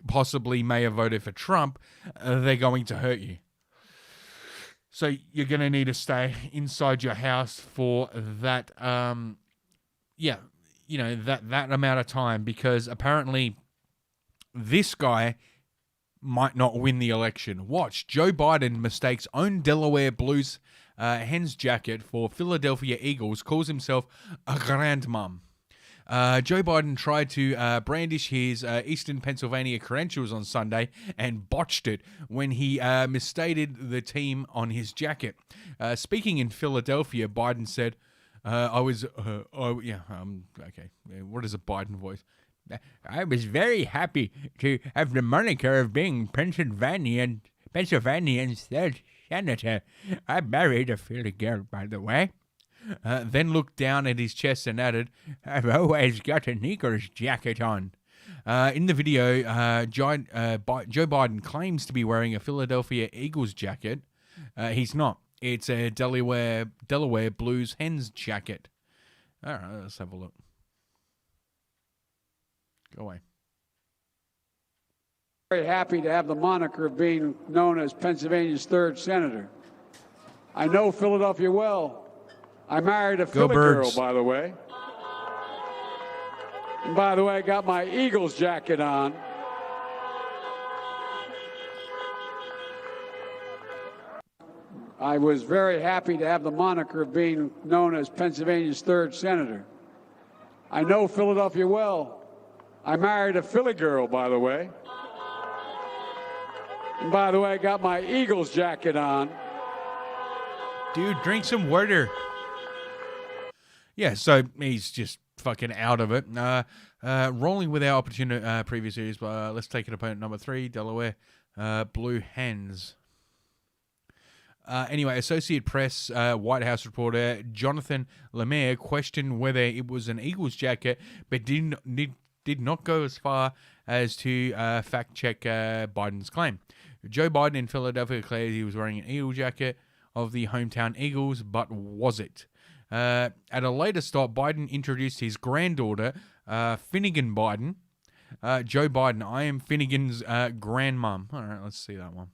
possibly may have voted for Trump, they're going to hurt you. So you're going to need to stay inside your house for that, that amount of time, because apparently this guy might not win the election. Watch, Joe Biden mistakes own Delaware Blues Hens jacket for Philadelphia Eagles, calls himself a grandmom. Joe Biden tried to brandish his Eastern Pennsylvania credentials on Sunday and botched it when he misstated the team on his jacket. Speaking in Philadelphia, Biden said, okay, what is a Biden voice? I was very happy to have the moniker of being Pennsylvania's third senator. I married a Philly girl, by the way. Then looked down at his chest and added, I've always got a Eagles jacket on. In the video, Joe Biden claims to be wearing a Philadelphia Eagles jacket. He's not. It's a Delaware Blues Hens jacket. All right, let's have a look. Go away. Very happy to have the moniker of being known as Pennsylvania's third senator. I know Philadelphia well. I married a Philly girl, by the way. And by the way, I got my Eagles jacket on. I was very happy to have the moniker of being known as Pennsylvania's third senator. I know Philadelphia well. I married a Philly girl, by the way. And by the way, I got my Eagles jacket on. Dude, drink some water. Yeah, so he's just fucking out of it. Rolling with our opportunity previous series, let's take it opponent number 3, Delaware Blue Hens. Anyway, Associated Press White House reporter Jonathan Lemire questioned whether it was an Eagles jacket, but did not go as far as to fact-check Biden's claim. Joe Biden in Philadelphia declared he was wearing an Eagle jacket of the hometown Eagles, but was it? At a later stop, Biden introduced his granddaughter, Finnegan Biden. Joe Biden, I am Finnegan's grandmom. All right, let's see that one.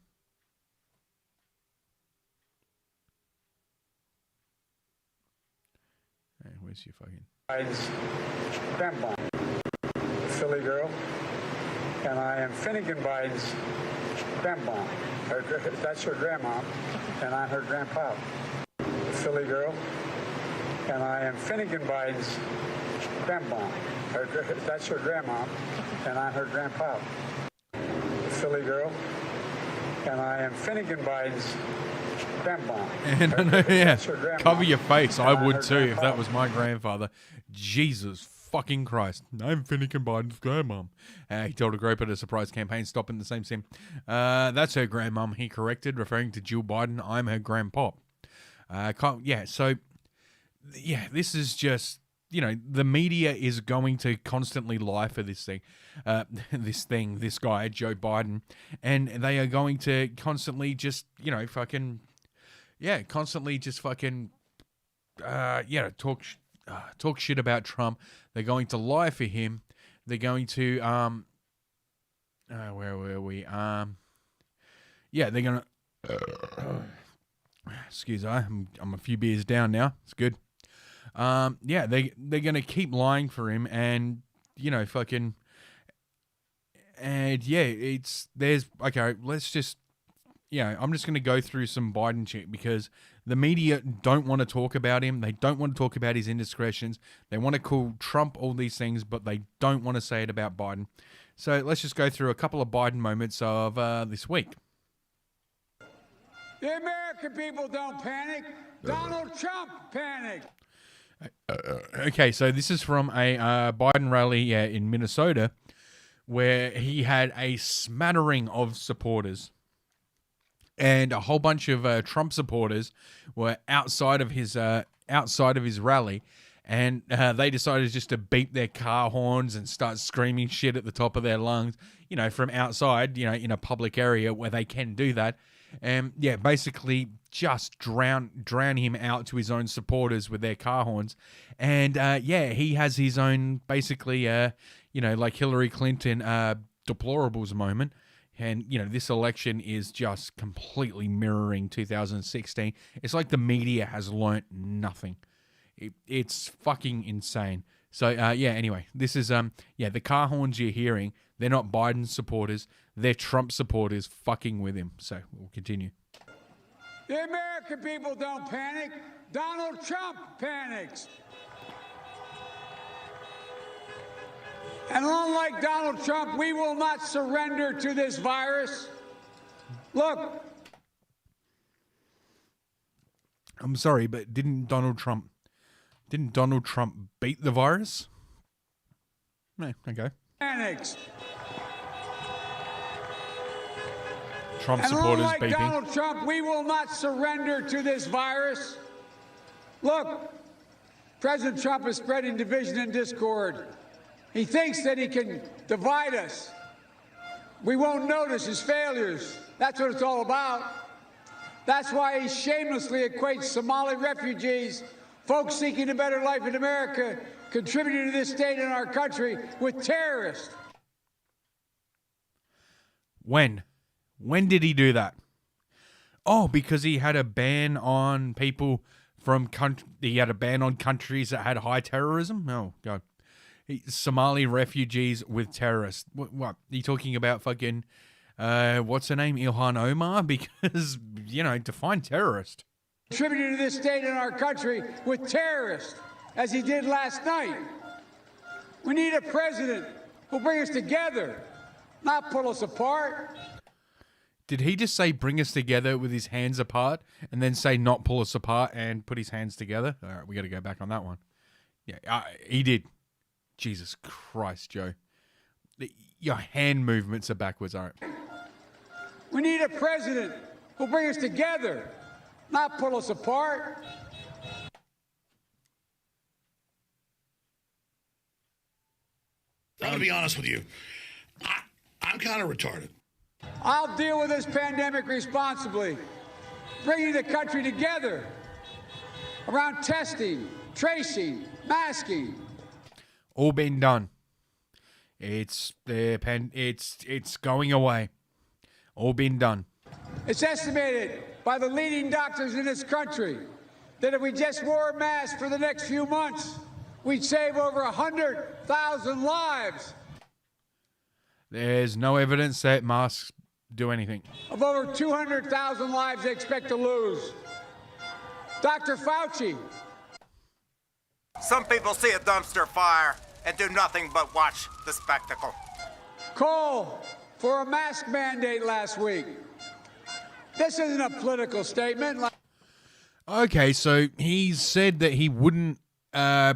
Hey, where's your fucking... Biden's grandma, Philly girl, and I am Finnegan Biden's grandma. That's her grandma, and I'm her grandpa. Philly girl, and I am Finnegan Biden's grandma. That's her grandma, and I'm her grandpa. Philly girl, and I am Finnegan Biden's grandma. And yeah, cover your face. I would too if that was my grandfather. Jesus fucking Christ. I'm Finnegan Biden's grandmom. He told a group at a surprise campaign stopping the same sim. That's her grandmom, he corrected, referring to Jill Biden. I'm her grandpop. This is just, the media is going to constantly lie for this thing. This guy, Joe Biden. And they are going to constantly just, talk shit about Trump. They're going to lie for him. They're going to, where were we? They're going to, excuse me, I'm a few beers down now. It's good. They're going to keep lying for him and, let's just, I'm just going to go through some Biden shit because the media don't want to talk about him. They don't want to talk about his indiscretions. They want to call Trump all these things, but they don't want to say it about Biden. So let's just go through a couple of Biden moments of this week. The American people don't panic. Donald Trump panicked. Okay, so this is from a Biden rally in Minnesota where he had a smattering of supporters. And a whole bunch of Trump supporters were outside of his rally, and they decided just to beep their car horns and start screaming shit at the top of their lungs, from outside, in a public area where they can do that, and basically just drown him out to his own supporters with their car horns, and he has his own basically, like Hillary Clinton deplorables moment. And, this election is just completely mirroring 2016. It's like the media has learnt nothing. It's fucking insane. So, anyway, this is, the car horns you're hearing, they're not Biden supporters. They're Trump supporters fucking with him. So, we'll continue. The American people don't panic. Donald Trump panics. And unlike Donald Trump, we will not surrender to this virus. Look. I'm sorry, but didn't Donald Trump beat the virus? No, okay. Panics. Trump supporters beeping. And unlike Donald Trump, we will not surrender to this virus. Look, President Trump is spreading division and discord. He thinks that he can divide us. We won't notice his failures. That's what it's all about. That's why he shamelessly equates Somali refugees, folks seeking a better life in America, contributing to this state and our country, with terrorists. When? When did he do that? Oh, because he had a ban on people from he had a ban on countries that had high terrorism? Oh, God. Somali refugees with terrorists. What? Are you talking about fucking, what's her name? Ilhan Omar? Because, define terrorist. Contributing to this state and our country with terrorists, as he did last night. We need a president who'll bring us together, not pull us apart. Did he just say bring us together with his hands apart and then say not pull us apart and put his hands together? All right, we got to go back on that one. Yeah, he did. Jesus Christ, Joe. Your hand movements are backwards, all right. We need a president who'll bring us together, not pull us apart. I'm going to be honest with you. I'm kind of retarded. I'll deal with this pandemic responsibly, bringing the country together around testing, tracing, masking. All been done. It's going away. All been done. It's estimated by the leading doctors in this country that if we just wore a mask for the next few months, we'd save over 100,000 lives. There's no evidence that masks do anything. Of over 200,000 lives they expect to lose. Dr. Fauci. Some people see a dumpster fire and do nothing but watch the spectacle. Call for a mask mandate last week. This isn't a political statement. Okay, so he said that he wouldn't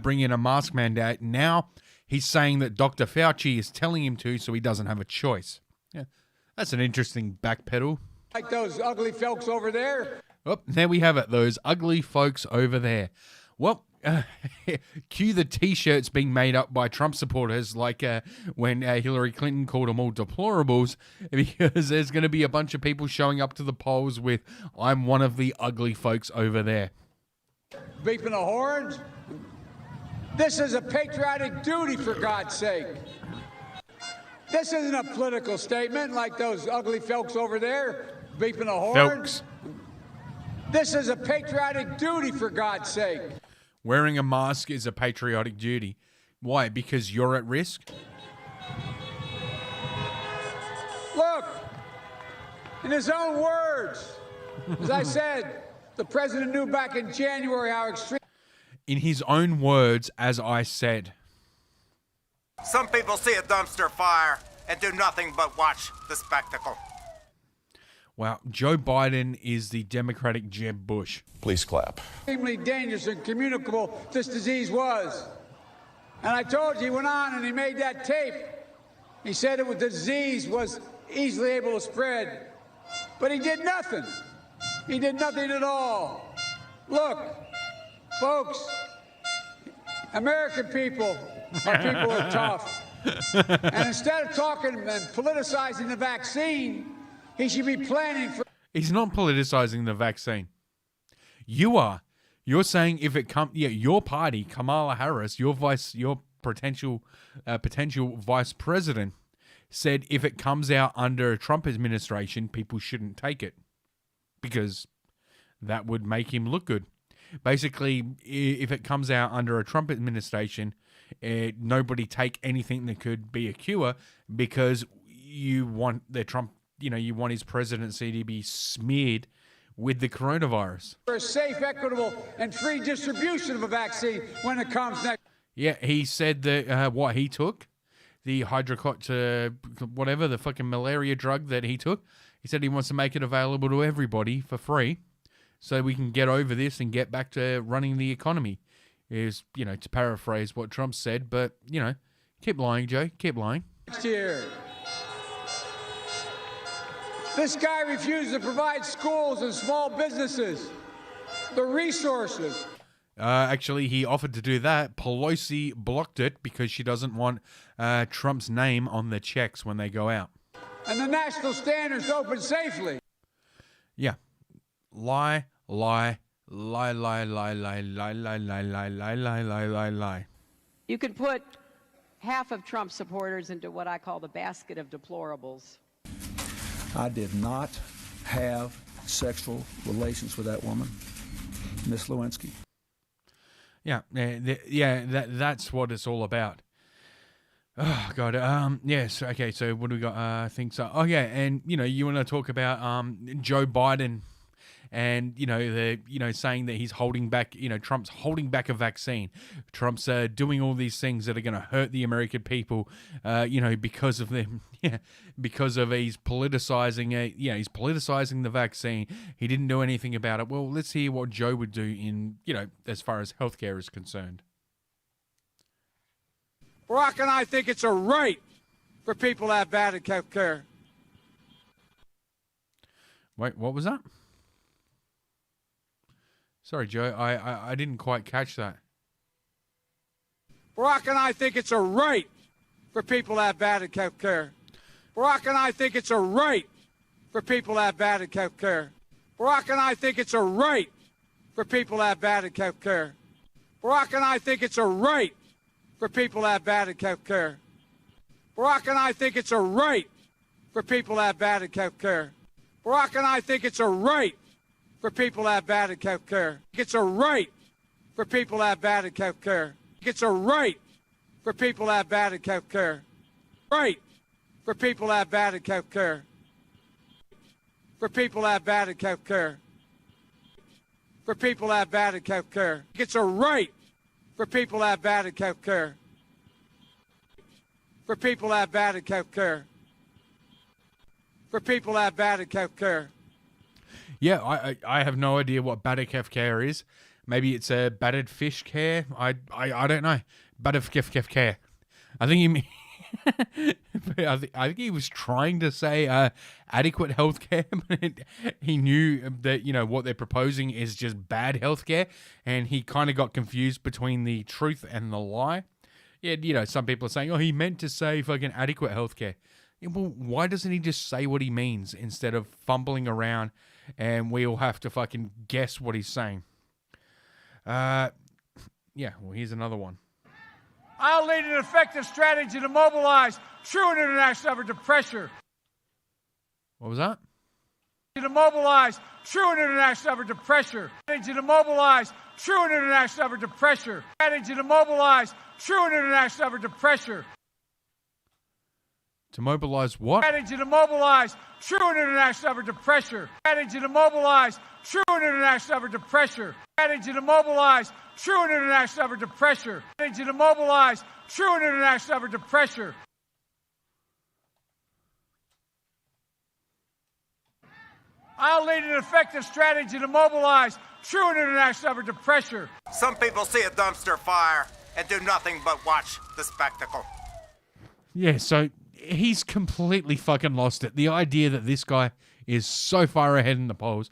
bring in a mask mandate. Now he's saying that Dr. Fauci is telling him to, so he doesn't have a choice. Yeah, that's an interesting backpedal. Like those ugly folks over there. Oh, there we have it. Those ugly folks over there. Well, cue the T-shirts being made up by Trump supporters, like when Hillary Clinton called them all deplorables, because there's going to be a bunch of people showing up to the polls with, I'm one of the ugly folks over there. Beeping the horns. This is a patriotic duty, for God's sake. This isn't a political statement like those ugly folks over there beeping the horns. Felks. This is a patriotic duty, for God's sake. Wearing a mask is a patriotic duty. Why? Because you're at risk? Look, in his own words, as I said, the president knew back in January how extreme. In his own words, as I said. Some people see a dumpster fire and do nothing but watch the spectacle. Wow, Joe Biden is the Democratic Jeb Bush. Please clap. Extremely dangerous and communicable this disease was. And I told you, he went on and he made that tape. He said the disease was easily able to spread. But he did nothing. He did nothing at all. Look, folks, American people are people who are tough. And instead of talking and politicizing the vaccine, he should be planning for... He's not politicizing the vaccine. You are. You're saying if it comes... Yeah, your party, Kamala Harris, your potential vice president, said if it comes out under a Trump administration, people shouldn't take it. Because that would make him look good. Basically, if it comes out under a Trump administration, nobody take anything that could be a cure because you want the Trump... you want his presidency to be smeared with the coronavirus. For a safe, equitable, and free distribution of a vaccine when it comes next. Yeah, he said that what he took, the whatever, the fucking malaria drug that he took, he said he wants to make it available to everybody for free so we can get over this and get back to running the economy. Is, to paraphrase what Trump said, but, keep lying, Joe, keep lying. Next year. This guy refuses to provide schools and small businesses the resources. Actually, he offered to do that. Pelosi blocked it because she doesn't want Trump's name on the checks when they go out. And the national standards to open safely. Yeah. Lie, lie, lie, lie, lie, lie, lie, lie, lie, lie, lie, lie, lie, lie, lie. You could put half of Trump supporters into what I call the basket of deplorables. I did not have sexual relations with that woman, Miss Lewinsky. Yeah, that's what it's all about. Oh God, yes. Okay, so what do we got? I think so. Oh yeah, and you want to talk about Joe Biden and they're saying that he's holding back, Trump's holding back a vaccine. Trump's doing all these things that are going to hurt the American people, because of them, because of he's politicizing he's politicizing the vaccine. He didn't do anything about it. Well, let's hear what Joe would do in, as far as healthcare is concerned. Barack and I think it's a right for people to have bad health care. Wait, what was that? Sorry, Joe, I didn't quite catch that. Barack and I think it's a right for people to have bad health care. Barack and I think it's a right for people to have bad health care. Barack and I think it's a right for people to have bad health care. Barack and I think it's a right for people to have bad health care. Barack and I think it's a right for people to have bad health care. Barack and I think it's a right for people to have bad health care. It's a right for people to have bad health care. It's a right for people to have bad health care. Right for people to have bad health care. For people to have bad health care. For people to have bad health care. It's a right for people to have bad health care. For people to have bad health care. For people to have bad health care. Yeah, I have no idea what battered health care is. Maybe it's a battered fish care. I don't know. Battered care. I think he mean, I think he was trying to say adequate health care, but he knew that what they're proposing is just bad health care, and he kind of got confused between the truth and the lie. Yeah, some people are saying, oh, he meant to say fucking adequate health care. Yeah, well, why doesn't he just say what he means instead of fumbling around and we all have to fucking guess what he's saying? Well, here's another one. I'll lead an effective strategy to mobilize true international effort to pressure. What was that? To mobilize true international effort to pressure. Strategy to mobilize true international effort to pressure. Strategy to mobilize true international effort to pressure. To mobilize what? Strategy to mobilize true international effort to pressure. Strategy to mobilize true international effort to pressure. Strategy to mobilize true international effort to pressure. Strategy to mobilize true international effort to pressure. I'll lead an effective strategy to mobilize true international effort to pressure. Some people see a dumpster fire and do nothing but watch the spectacle. Yeah, so he's completely fucking lost it. The idea that this guy is so far ahead in the polls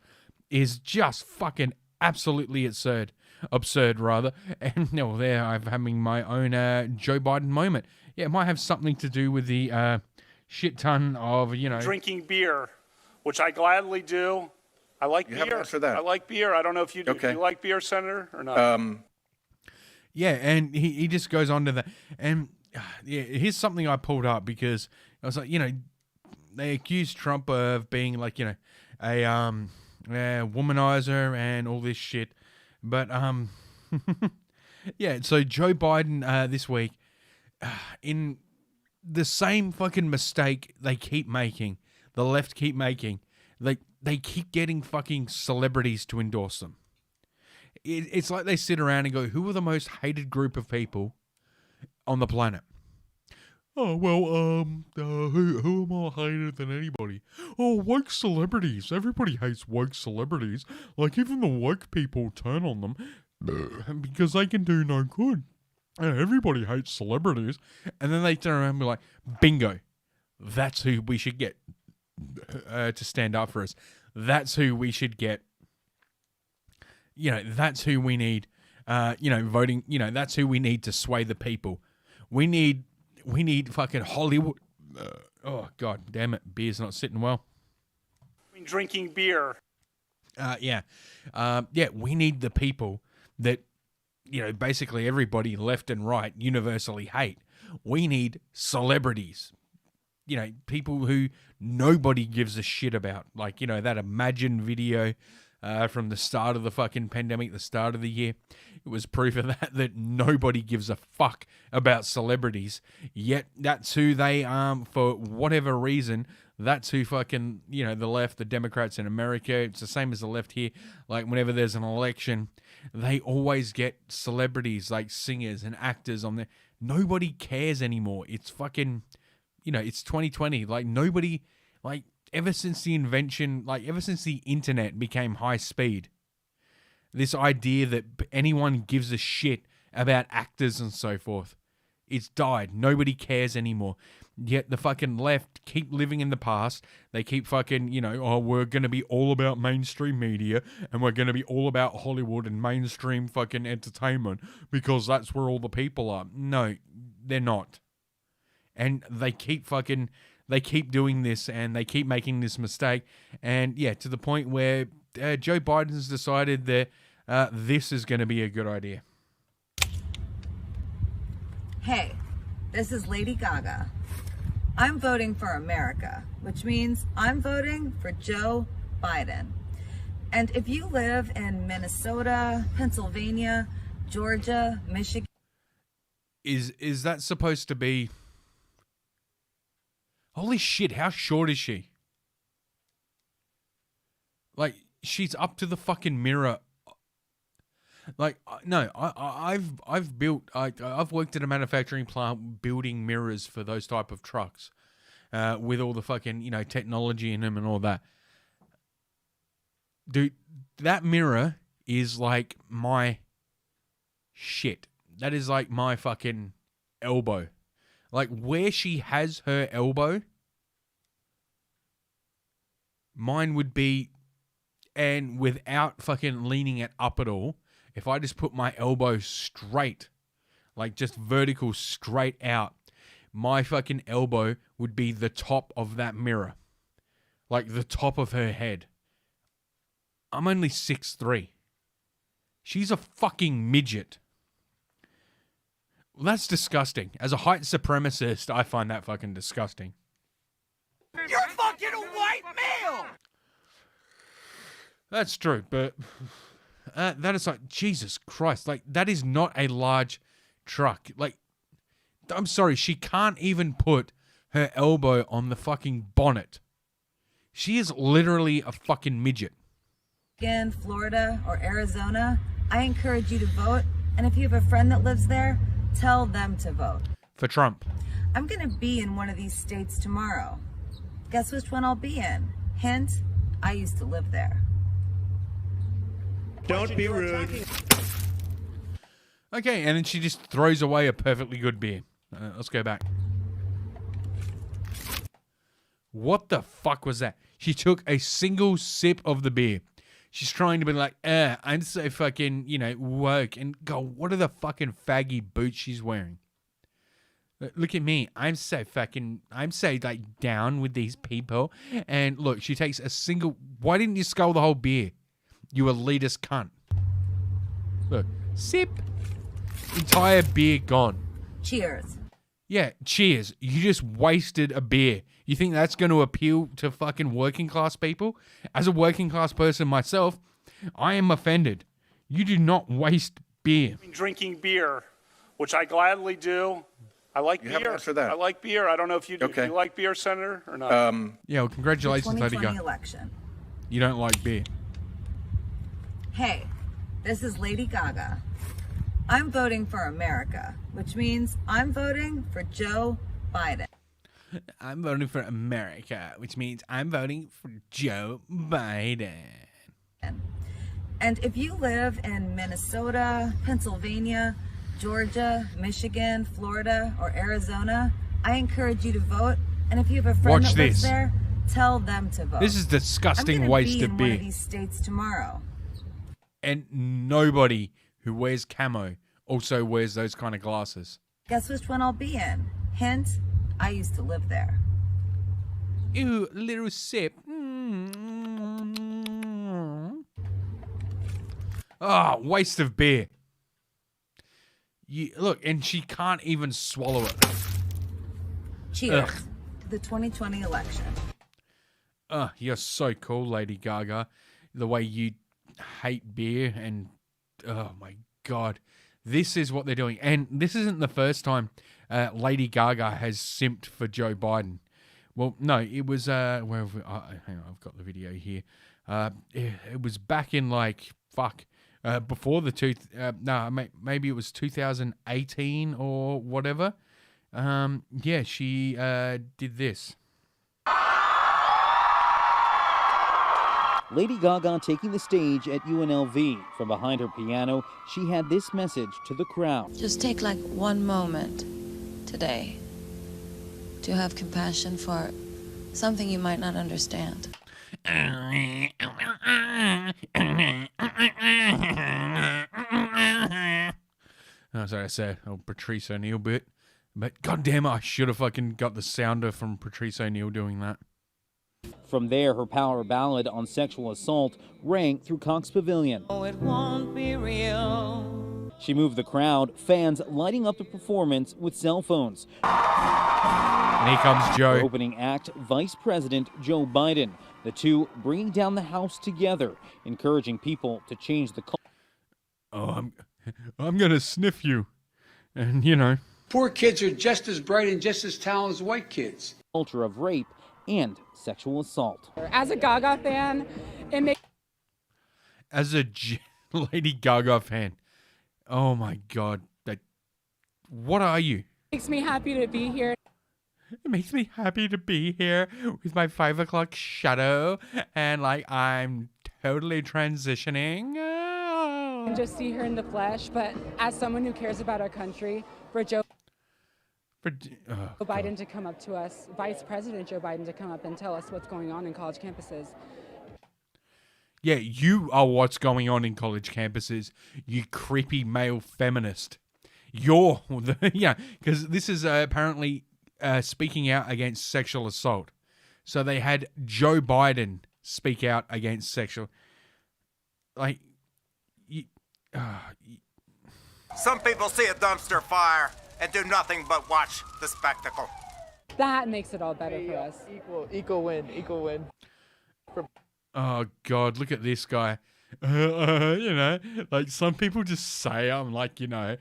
is just fucking absolutely absurd. And there I'm having my own Joe Biden moment. Yeah, it might have something to do with the shit ton of, Drinking beer, which I gladly do. I like beer. How much for that? I like beer. I don't know if you do. Okay. Do you like beer, Senator, or not? Yeah, and he just goes on to that. And here's something I pulled up because I was like, they accused Trump of being like, a womanizer and all this shit. But, yeah, so Joe Biden this week, in the same fucking mistake they keep making, the left keep making, they keep getting fucking celebrities to endorse them. It's like they sit around and go, who are the most hated group of people on the planet? Oh, well, who are more hated than anybody? Oh, woke celebrities. Everybody hates woke celebrities. Like, even the woke people turn on them because they can do no good. And everybody hates celebrities. And then they turn around and be like, bingo, that's who we should get to stand up for us. That's who we should get. That's who we need, voting. That's who we need to sway the people. We need fucking Hollywood. Oh, God damn it. Beer's not sitting well. Drinking beer. We need the people that, basically everybody left and right universally hate. We need celebrities. People who nobody gives a shit about. Like, that Imagine video from the start of the fucking pandemic, the start of the year. It was proof of that nobody gives a fuck about celebrities. Yet that's who they, for whatever reason, That's who fucking, the left, the Democrats in America, it's the same as the left here. Like, whenever there's an election, they always get celebrities, like singers and actors on there. Nobody cares anymore. It's fucking, it's 2020. Like, nobody, like, ever since the internet became high speed, this idea that anyone gives a shit about actors and so forth, it's died. Nobody cares anymore. Yet the fucking left keep living in the past. They keep fucking, we're going to be all about mainstream media and we're going to be all about Hollywood and mainstream fucking entertainment because that's where all the people are. No, they're not. And they keep doing this and they keep making this mistake. And yeah, to the point where Joe Biden's decided that this is going to be a good idea. Hey, this is Lady Gaga. I'm voting for America, which means I'm voting for Joe Biden. And if you live in Minnesota, Pennsylvania, Georgia, Michigan... Is that supposed to be... Holy shit, how short is she? Like, she's up to the fucking mirror. Like, no, I've worked at a manufacturing plant building mirrors for those type of trucks, with all the fucking, technology in them and all that. Dude, that mirror is like my shit. That is like my fucking elbow. Like, where she has her elbow, mine would be, and without fucking leaning it up at all, if I just put my elbow straight, like just vertical straight out, my fucking elbow would be the top of that mirror. Like the top of her head. I'm only 6'3". She's a fucking midget. Well, that's disgusting. As a height supremacist, I find that fucking disgusting. You're fucking a white male! That's true, but that is like, Jesus Christ, like, that is not a large truck. Like, I'm sorry, she can't even put her elbow on the fucking bonnet. She is literally a fucking midget. In Florida or Arizona, I encourage you to vote. And if you have a friend that lives there, tell them to vote. For Trump. I'm going to be in one of these states tomorrow. Guess which one I'll be in? Hint, I used to live there. Don't be rude. Okay, and then she just throws away a perfectly good beer. Let's go back. What the fuck was that? She took a single sip of the beer. She's trying to be like, I'm so fucking, woke. And go, what are the fucking faggy boots she's wearing? Look at me. I'm so like down with these people. And look, she takes a single, why didn't you scull the whole beer? You elitist cunt. Look, sip. Entire beer gone. Cheers. Yeah, cheers. You just wasted a beer. You think that's going to appeal to fucking working class people? As a working class person myself, I am offended. You do not waste beer. Drinking beer, which I gladly do. I like beer. haven't answered that. I like beer. I don't know if you do. Okay. Do you like beer, Senator, or not? Yeah, well, congratulations, Lady 2020 Gaga. election. You don't like beer. Hey, this is Lady Gaga. I'm voting for America, which means I'm voting for Joe Biden. I'm voting for America, which means I'm voting for Joe Biden. And if you live in Minnesota, Pennsylvania, Georgia, Michigan, Florida, or Arizona, I encourage you to vote. And if you have a friend Watch that lives this. there, tell them to vote. This is disgusting I'm waste be of in beer. one of these states tomorrow. And nobody who wears camo also wears those kind of glasses. Guess which one I'll be in? Hint, I used to live there. Ew, little sip. Ah, waste of beer. Look, and she can't even swallow it. Cheers. Ugh. The 2020 election. You're so cool, Lady Gaga. The way you hate beer and, oh my God. This is what they're doing. And this isn't the first time Lady Gaga has simped for Joe Biden. Well, no, it was hang on, I've got the video here. It was back in before the maybe it was 2018 or whatever. Yeah, she did this. Lady Gaga taking the stage at UNLV. From behind her piano, she had this message to the crowd. Just take like one moment today to have compassion for something you might not understand. Oh, sorry, I said Patrice O'Neill bit. But goddamn, I should have fucking got the sounder from Patrice O'Neill doing that. From there, her power ballad on sexual assault rang through Cox Pavilion. Oh, it won't be real. She moved the crowd, fans lighting up the performance with cell phones. And here comes Joe. Her opening act, Vice President Joe Biden. The two bringing down the House together, encouraging people to change the culture. Oh, I'm gonna sniff you, and you know. Poor kids are just as bright and just as talented as white kids. Culture of rape and sexual assault. As a Gaga fan, it makes... As a Lady Gaga fan, oh my God, what are you? Makes me happy to be here. It makes me happy to be here with my 5 o'clock shadow, and I'm totally transitioning. And just see her in the flesh, but as someone who cares about our country, for Joe Biden to come up to us, Vice President Joe Biden to come up and tell us what's going on in college campuses. Yeah, you are what's going on in college campuses, you creepy male feminist. Because this is apparently speaking out against sexual assault. So they had Joe Biden speak out against sexual... Some people see a dumpster fire and do nothing but watch the spectacle. That makes it all better for us. Equal win. Oh, God, look at this guy. Some people just say I'm like Shia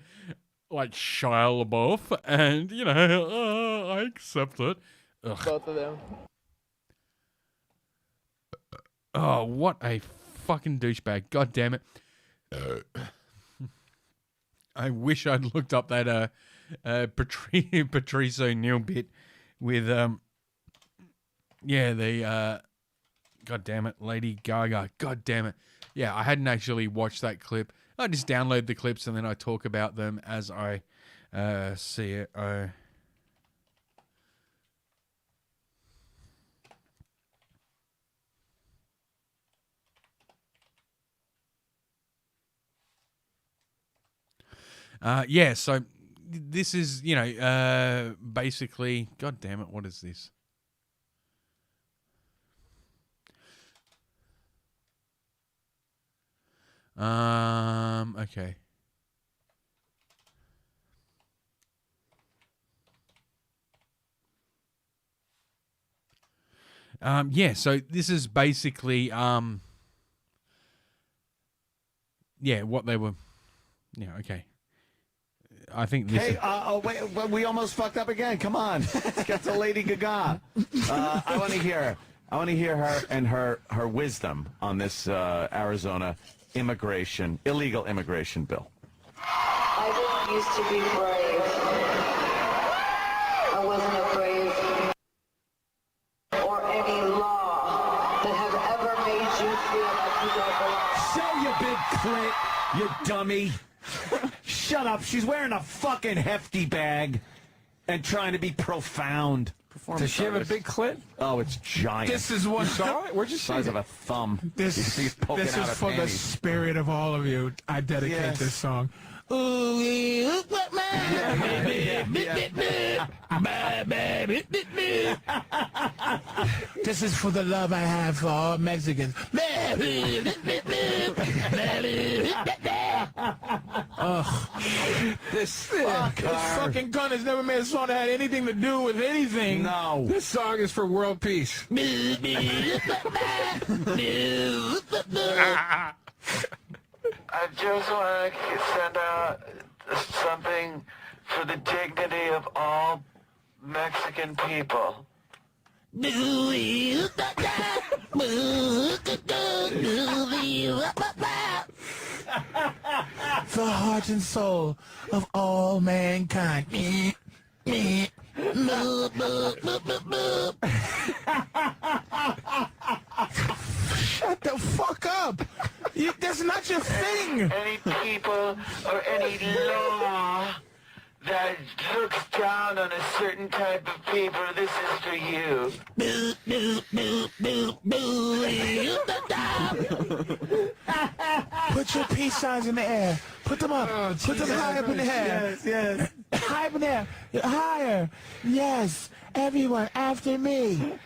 LaBeouf, and, I accept it. Ugh. Both of them. Oh, what a fucking douchebag. God damn it. I wish I'd looked up that Patrice O'Neill bit with, God damn it, Lady Gaga. God damn it. Yeah, I hadn't actually watched that clip. I just download the clips and then I talk about them as I see it. So this is, basically, God damn it, what is this? Okay. So this is basically, what they were, okay. I think this Hey, wait, we almost fucked up again. Come on. Let's get to Lady Gaga. I want to hear her and her wisdom on this Arizona illegal immigration bill. I just used to be brave. I wasn't afraid or any law that has ever made you feel like you don't belong. Show your big clit, you dummy. Shut up. She's wearing a fucking hefty bag and trying to be profound. Does she have a big clit? Oh, it's giant. This is what... Where'd you see size it? of a thumb. This is for the spirit of all of you. I dedicate this song. This is for the love I have for all Mexicans. This fucking gun has never made a song that had anything to do with anything. No. This song is for world peace. I just want to send out something for the dignity of all Mexican people. The heart and soul of all mankind. Shut the fuck up! That's not your thing! Any people or any law that looks down on a certain type of people, this is for you. Put your peace signs in the air. Put them up. Put them high up in the air. Yes. High up in the air. Higher. Yes. Everyone after me.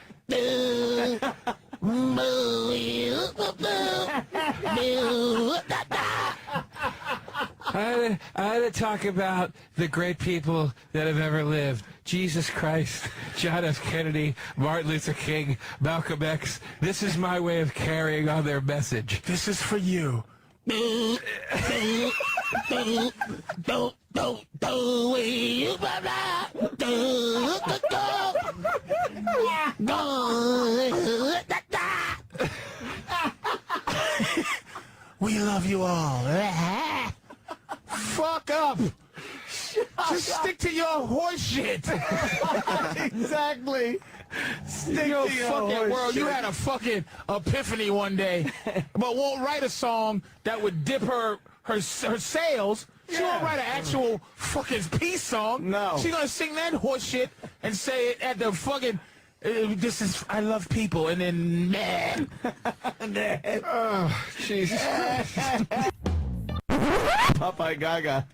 I had to talk about the great people that have ever lived. Jesus Christ, John F. Kennedy, Martin Luther King, Malcolm X. This is my way of carrying on their message. This is for you. We love you all. Fuck up. Just stick to your horse shit. Exactly. Stick to your to your fucking horse world. You shit. had a fucking epiphany one day, but won't write a song that would dip her sales. She won't write an actual fucking peace song. No. She's gonna sing that horse shit and say it at the fucking. This is I love people, and then man. Oh, Jesus. Popeye Gaga.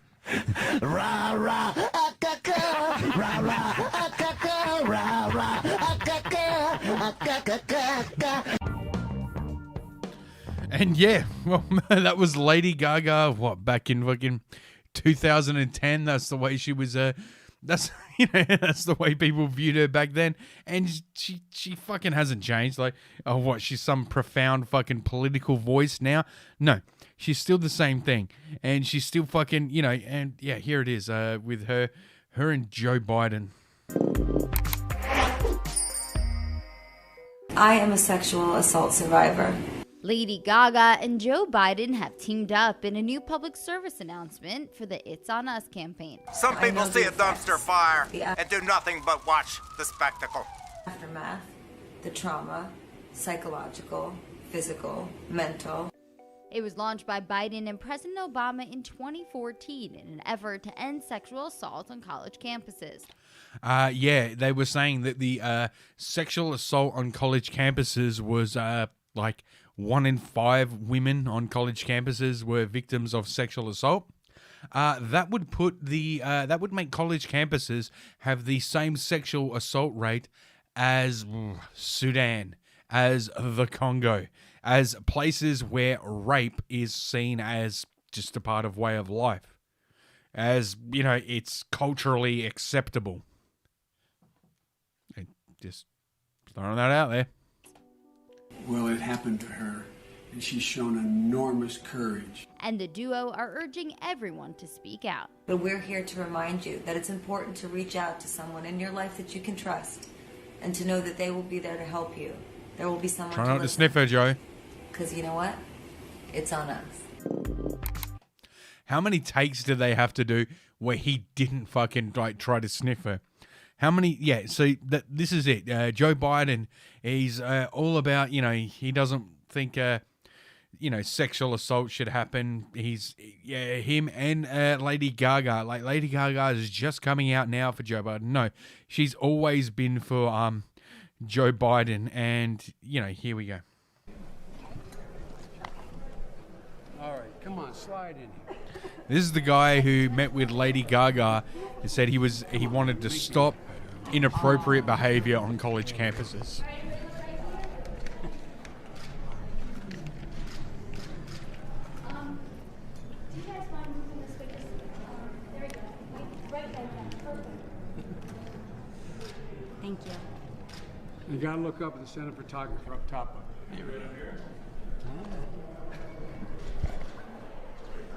Ra ra akaka, ra ra akaka, ra ra akaka. And yeah, well, that was Lady Gaga. What, back in fucking 2010? That's the way she was. That's that's the way people viewed her back then. And she fucking hasn't changed. Like, oh, what? She's some profound fucking political voice now? No, she's still the same thing, and she's still fucking And yeah, here it is with her and Joe Biden. I am a sexual assault survivor. Lady Gaga and Joe Biden have teamed up in a new public service announcement for the It's On Us campaign. Some people see a dumpster fire and do nothing but watch the spectacle. Aftermath, the trauma, psychological, physical, mental. It was launched by Biden and President Obama in 2014 in an effort to end sexual assault on college campuses. Yeah, they were saying that the sexual assault on college campuses was like 1 in 5 women on college campuses were victims of sexual assault. That would make college campuses have the same sexual assault rate as Sudan, as the Congo, as places where rape is seen as just a part of way of life, as it's culturally acceptable. And just throwing that out there. Well, it happened to her, and she's shown enormous courage. And the duo are urging everyone to speak out. But we're here to remind you that it's important to reach out to someone in your life that you can trust and to know that they will be there to help you. There will be someone Try not to sniff her, Joe. Because you know what? It's on us. How many takes did they have to do where he didn't fucking try to sniff her? How many? Yeah, so this is it. Joe Biden, he's all about, he doesn't think, sexual assault should happen. Him and Lady Gaga. Like, Lady Gaga is just coming out now for Joe Biden. No, she's always been for Joe Biden. And, here we go. All right, come on, slide in here. This is the guy who met with Lady Gaga and said he wanted to stop inappropriate behavior on college campuses. Thank you. You got to look up at the center photographer up top of it.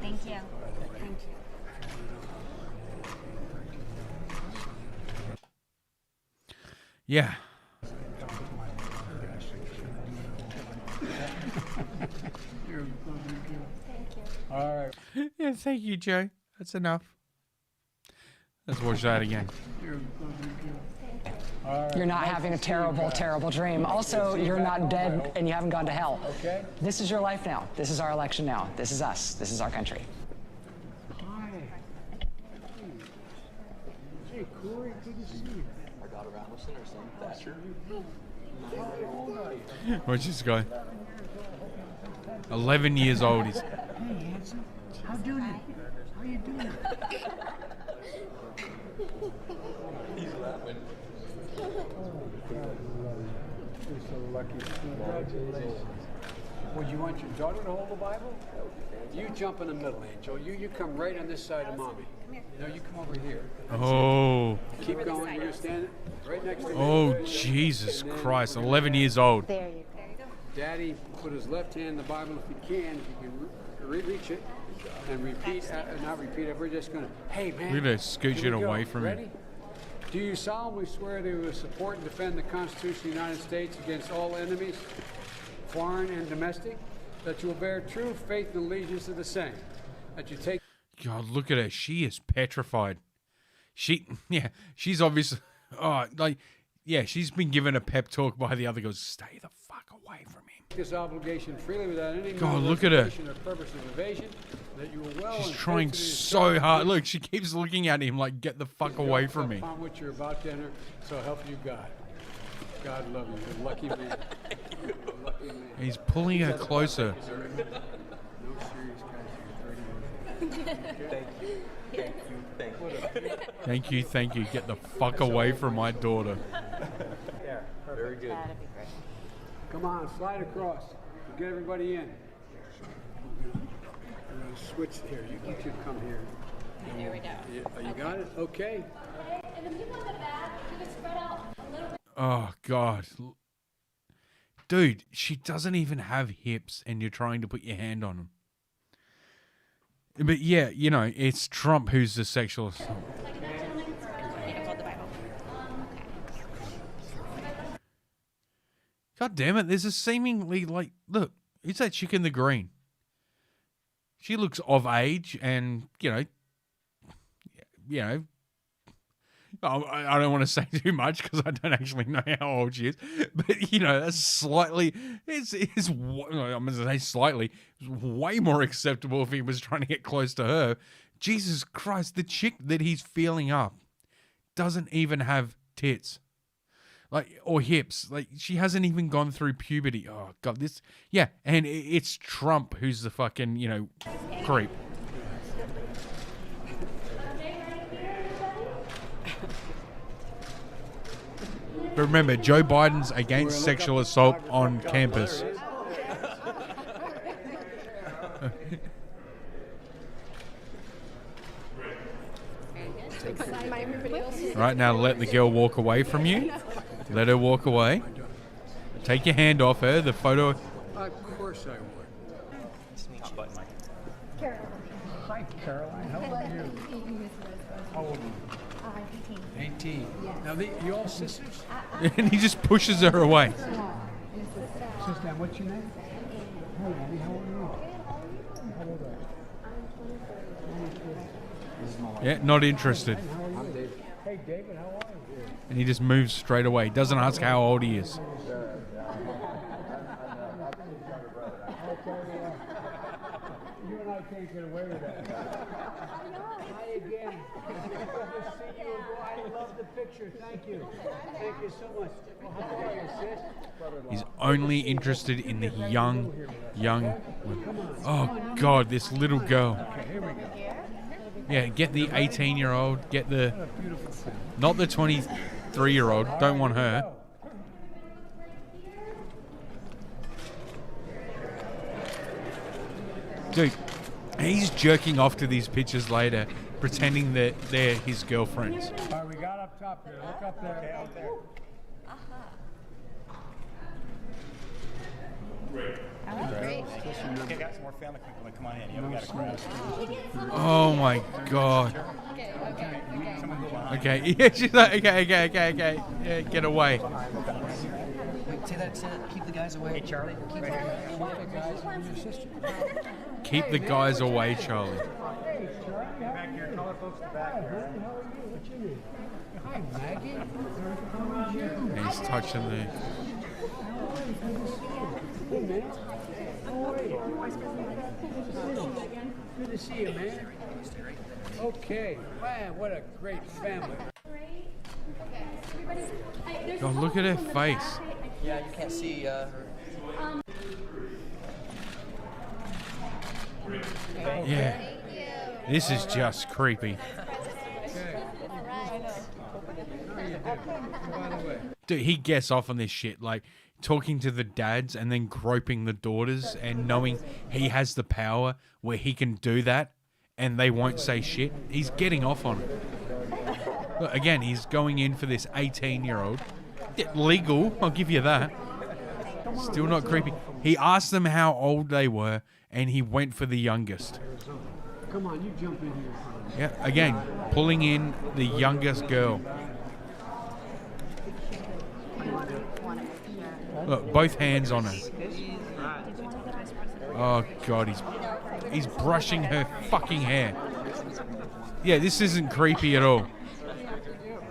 Thank you. Thank you. Yeah. All right. Yeah, thank you, Joe. That's enough. Let's watch that again. You're not having a terrible, terrible dream. Also, you're not dead and you haven't gone to hell. Okay. This is your life now. This is our election now. This is us. This is our country. Hi. Hey, Corey, good to see you. Our daughter Allison, her son Thatcher. Watch this guy. 11 years old. He's... Hey, handsome. How do you? How you doing? He's laughing. You're so lucky. Congratulations. Would you want your daughter to hold the Bible? You jump in the middle, Angel. You come right on this side of Mommy. No, you come over here. Oh. Keep going. You're standing right next to me. Oh, Jesus Christ. 11 years old. There you go. Daddy put his left hand in the Bible if he can. If you can reach it and repeat, not repeat it. We're just going to, hey, man. Look at that scooching away from Ready? him. Do you solemnly swear to support and defend the Constitution of the United States against all enemies, foreign and domestic, that you will bear true faith and allegiance to the same, that you take... God, look at her. She is petrified. She's obviously... Oh, like, yeah, she's been given a pep talk by the other girls. Stay the fuck away from him. This obligation freely without any God, look at her. or purpose of evasion, that you will well She's and trying faithfully so hard. Look, she keeps looking at him like, get the fuck away from me. upon which you're about to enter, so help you God. God love you. You're a lucky man. You're a lucky man. He's pulling her closer. No serious guys. Thank you, thank you. Get the fuck away from my daughter. Yeah, very good. Come on, slide across. We'll get everybody in. We're going to switch here. You two come here. Here we go. You got it? Okay. And the people in the back, you can spread out a little bit. Oh, God. Dude, she doesn't even have hips and you're trying to put your hand on them. But yeah, you know, it's Trump who's the sexual assault. God damn it, there's a seemingly like, look, it's that chick in the green. She looks of age and, you know, I don't want to say too much because I don't actually know how old she is, but you know, that's slightly, I'm going to say slightly, it's way more acceptable if he was trying to get close to her. Jesus Christ, the chick that he's feeling up doesn't even have tits. Like, or hips. Like, she hasn't even gone through puberty. Oh, God, this, yeah, and it's Trump who's the fucking, you know, creep. But remember, Joe Biden's against sexual assault on campus. Right now, let the girl walk away from you. Let her walk away. Take your hand off her. The photo. Of course I would. Hi, Caroline. How are you? How old are you? 18. Now, you all sisters? And he just pushes her away. Sister, what's your name? Hi, Abby. How old are you? How old are you? Yeah, not interested. I'm David. Hey, David, how are you? And he just moves straight away. Doesn't ask how old he is. You and I can't get away with that. Hi again. Good to see you. I love the picture. Thank you. Thank you so much. How are you, sis? He's only interested in the young. Oh, God, this little girl. Okay, here we go. Yeah, get the 18-year-old. Get the... Not the 23-year-old. Don't want her. Dude, he's jerking off to these pictures later, pretending that they're his girlfriends. All right, we got up top here. Look up there. Okay, out there. Great. Great. Okay, got some more family. Come on in. Yeah, we got a crowd. Oh my God. Okay, yeah, she's like, okay. Yeah, get away. Say that. Keep the guys away. Hey, Charlie. Keep the guys away. Keep the guys away, Charlie. Back here, color folks back here. What's your name? Hi, Maggie. He's touching the. Hey, man. How are you? Good to see you, man. Okay. Man, what a great family. God, look at her face. Yeah, you can't see her. Yeah. This is just creepy. Dude, he gets off on this shit, like talking to the dads and then groping the daughters and knowing he has the power where he can do that and they won't say shit. He's getting off on it. Look, again, he's going in for this 18-year-old. Legal, I'll give you that. Still not creepy. He asked them how old they were and he went for the youngest. Come on, you jump in here. Yeah, again, pulling in the youngest girl. Look, both hands on her. Oh God, he's brushing her fucking hair. Yeah, this isn't creepy at all.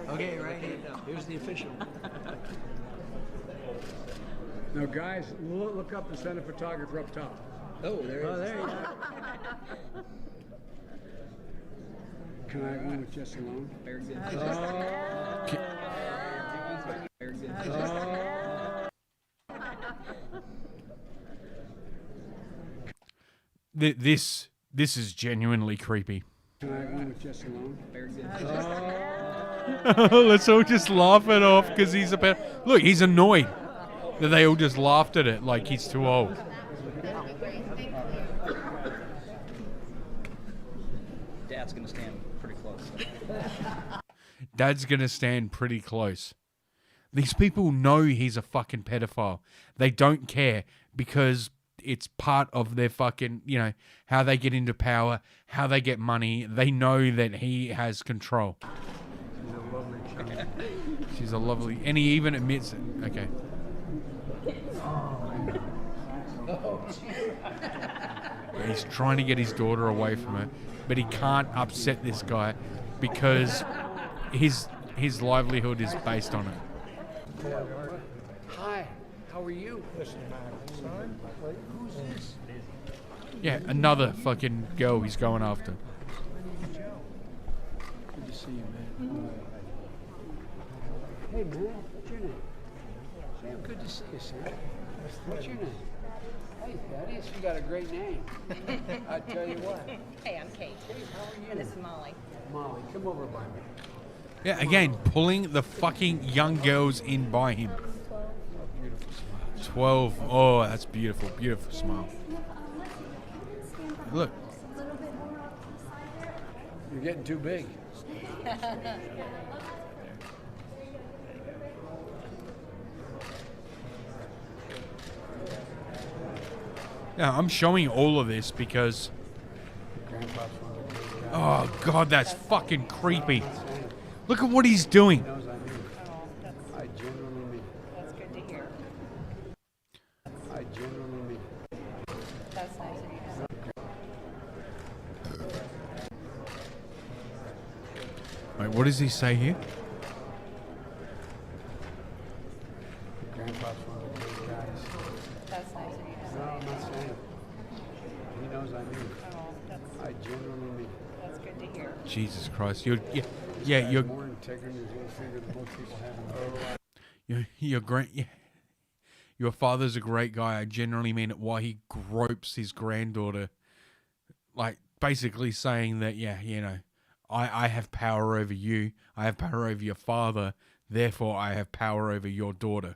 Okay, right here. Here's the official. Now, guys, look up and send a photographer up top. Oh, there he is. There you go. Can I have one with Jesse alone? Very good. Very good. This is genuinely creepy. Can I have one with Jesse alone? Very good. Let's all just laugh it off because he's about. Look, he's annoyed that they all just laughed at it like he's too old. Dad's gonna stand pretty close. Dad's gonna stand pretty close. These people know he's a fucking pedophile. They don't care because it's part of their fucking, you know, how they get into power, how they get money. They know that he has control. She's a lovely, and he even admits it. Okay. He's trying to get his daughter away from her, but he can't upset this guy because his livelihood is based on it. Hi, how are you? Listen, son, who's this? Yeah, another fucking girl he's going after. Good to see you, man. Hey, man, what's your name? Sam, good to see you, Sam. What's your name? Hey, Thaddeus, you got a great name. I tell you what. Hey, I'm Kate. Hey, how are you? And this is Molly. Molly, come over by me. Yeah, again, pulling the fucking young girls in by him. 12. Oh, that's beautiful. Beautiful smile. Look. You're getting too big. Yeah, I'm showing all of this because... Oh, God, that's fucking creepy. Look at what he's doing. I genuinely mean. That's good to hear. I genuinely mean. That's nice of you. Wait, what does he say here? Grandpa's one of the good guys. That's nice of you. No, I'm not saying it. He knows I mean. Oh, that's, I genuinely mean. that's good to hear. Jesus Christ. You're More integrity than most people have in their life. Your father's a great guy. I generally mean it. Why he gropes his granddaughter, like basically saying that, yeah, you know, I have power over you. I have power over your father. Therefore, I have power over your daughter.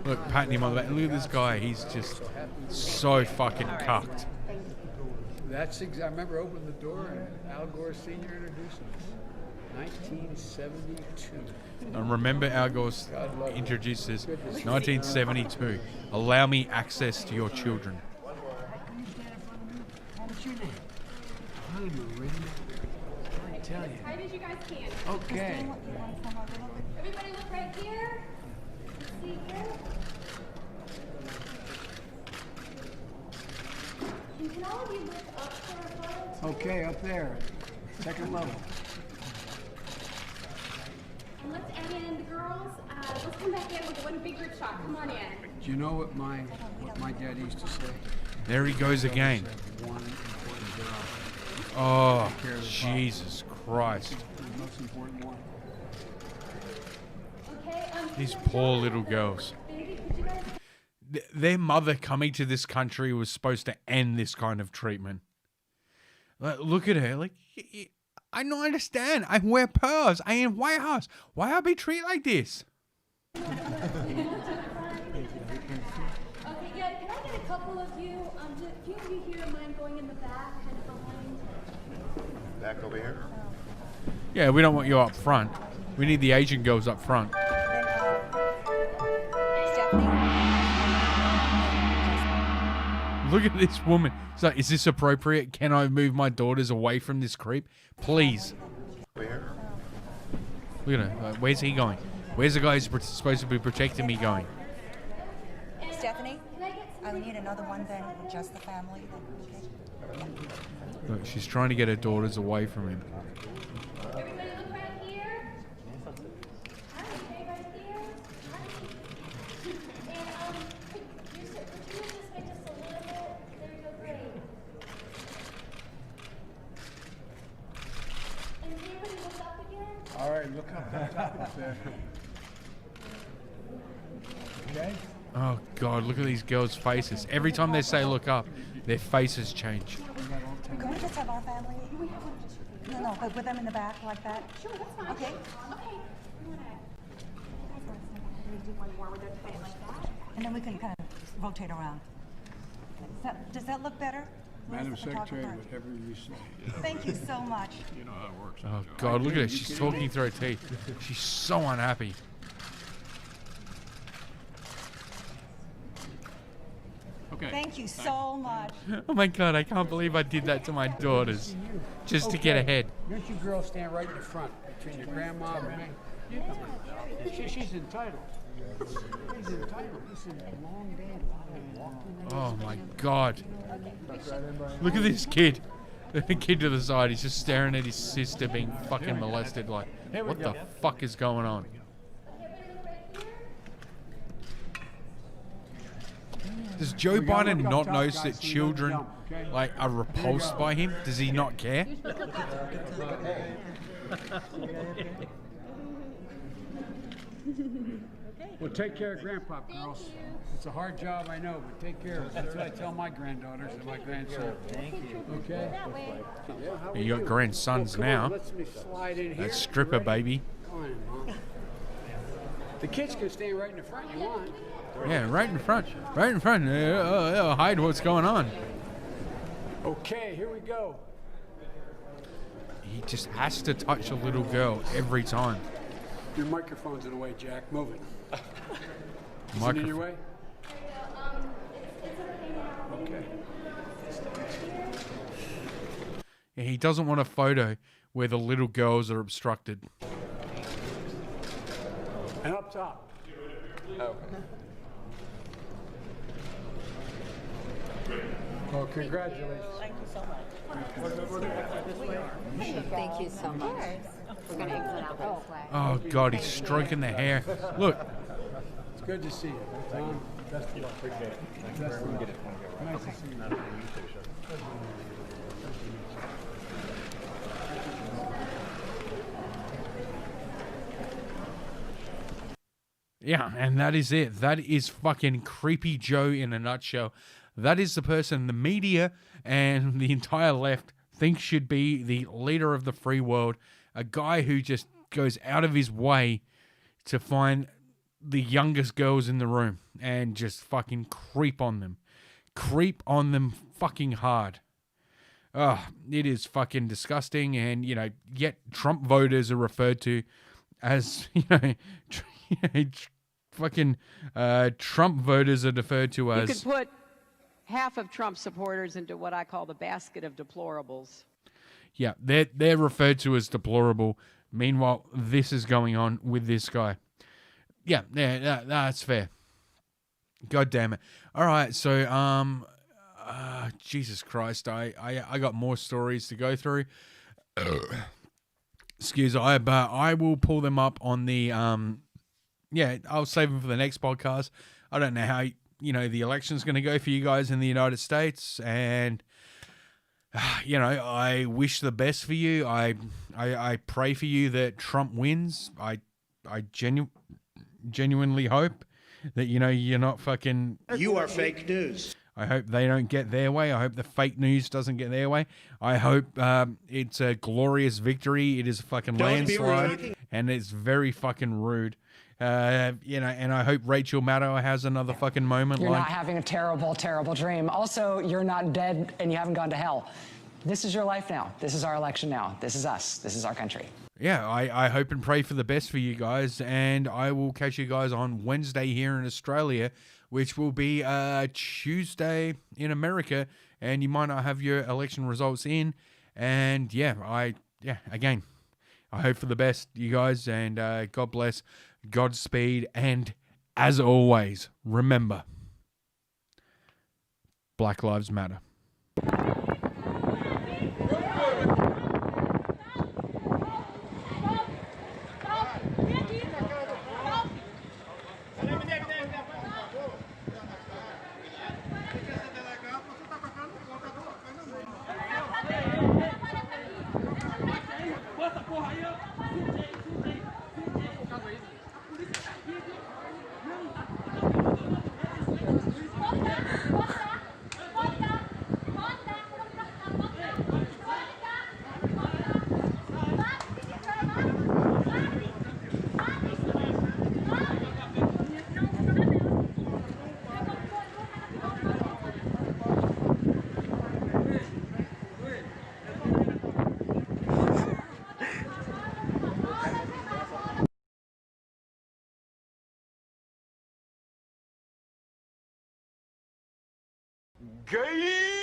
Look, patting him on the back. Look at this guy. He's just so fucking cucked. I remember opening the door and Al Gore Sr. introduced me. 1972. And remember, Al Gore introduces 1972. Allow me access to your children. What's your name? I'm Maria. tell you. As tight as you guys can. Okay. Everybody look right here. See here. And can all of you look up for a photo? Okay, up there. Second level. And let's add in the girls. Let's come back in with one big group shot. Come on in. Do you know what my dad used to say? There he goes again. One important job. Oh, Take care of the Jesus Christ. The most important one. Okay. These poor little girls. Baby, could you guys... Their mother coming to this country was supposed to end this kind of treatment. Like, look at her. Like, I don't understand. I wear pearls. I in White House. Why I be treated like this? Okay, yeah, can I get a couple of you? Do a few of you here mind going in the back, kind of behind? Back over here? Yeah, we don't want you up front. We need the Asian girls up front. Look at this woman. It's like, is this appropriate? Can I move my daughters away from this creep? Please. Where? Look at her. Like, where's he going? Where's the guy who's supposed to be protecting me going? Stephanie, I need another one then, just the family. Then. Okay. Look, she's trying to get her daughters away from him. Everybody look right here. Okay, right there. And could you move this way just a little bit? There you go, great. And can everybody look up again? All right, look up there. Okay? Oh, God, look at these girls' faces. Every time they say look up, their faces change. Can we just have our family? No, but with them in the back like that? Sure, that's fine. Okay. Okay. You wanna do one more with their face like that? And then we can kind of rotate around. Does that look better? Madam Where's the Secretary, photographer? whatever you say. Thank you so much. You know how it works. Oh, God, look at her. She's talking through her teeth. She's so unhappy. Okay. Thank you so much. Oh, my God, I can't believe I did that to my daughters. Just to get ahead. Don't you girls stand right in the front between your grandma and me? You come in. She's entitled. She's entitled. This is a long day. Oh, my God. Look at this kid. The kid to the side, he's just staring at his sister being fucking molested. Like, what the fuck is going on? Does Joe Biden not notice that children like are repulsed by him? Does he not care? Well, take care of Grandpa, girls. It's a hard job, I know, but take care of it. That's what I tell my granddaughters and my grandson. Thank you. Okay? You got grandsons now. Let me slide in here. That stripper baby. Come on, Mom. The kids can stay right in the front you want. Yeah, right in front. Right in front. Hide what's going on. Okay, here we go. He just has to touch a little girl every time. Your microphone's in the way, Jack. Move it. Is it in your way? Okay. Yeah, he doesn't want a photo where the little girls are obstructed. And up top. Oh. Well, congratulations. Thank you so much. Thank you so much. We're going to exit out this way. Oh, God, he's stroking the hair. Look. It's good to see you. Tom, best of luck. Appreciate it. Nice to see you. Yeah, and that is it. That is fucking Creepy Joe in a nutshell. That is the person the media and the entire left thinks should be the leader of the free world. A guy who just goes out of his way to find the youngest girls in the room and just fucking creep on them. Creep on them fucking hard. It is fucking disgusting. And, you know, yet Trump voters are referred to as, fucking Trump voters are referred to as... You could put half of Trump supporters into what I call the basket of deplorables. yeah, they're referred to as deplorable. Meanwhile, this is going on with this guy. Yeah, that's fair. God damn it. All right, so Jesus Christ, I got more stories to go through. Excuse me, but I will pull them up on the I'll save them for the next podcast. I don't know how the election's going to go for you guys in the United States, and I wish the best for you. I pray for you that Trump wins. I genuinely hope that you're not fucking. You are fake news. I hope they don't get their way. I hope the fake news doesn't get their way. I hope it's a glorious victory. It is a fucking landslide, and it's very fucking rude. And I hope Rachel Maddow has another fucking moment. You're not having a terrible, terrible dream. Also, you're not dead and you haven't gone to hell. This is your life now. This is our election now. This is us. This is our country. Yeah, I hope and pray for the best for you guys, and I will catch you guys on Wednesday here in Australia, which will be Tuesday in America, and you might not have your election results in. And again, I hope for the best, you guys, and God bless, Godspeed, and as always, remember, Black Lives Matter. Gay!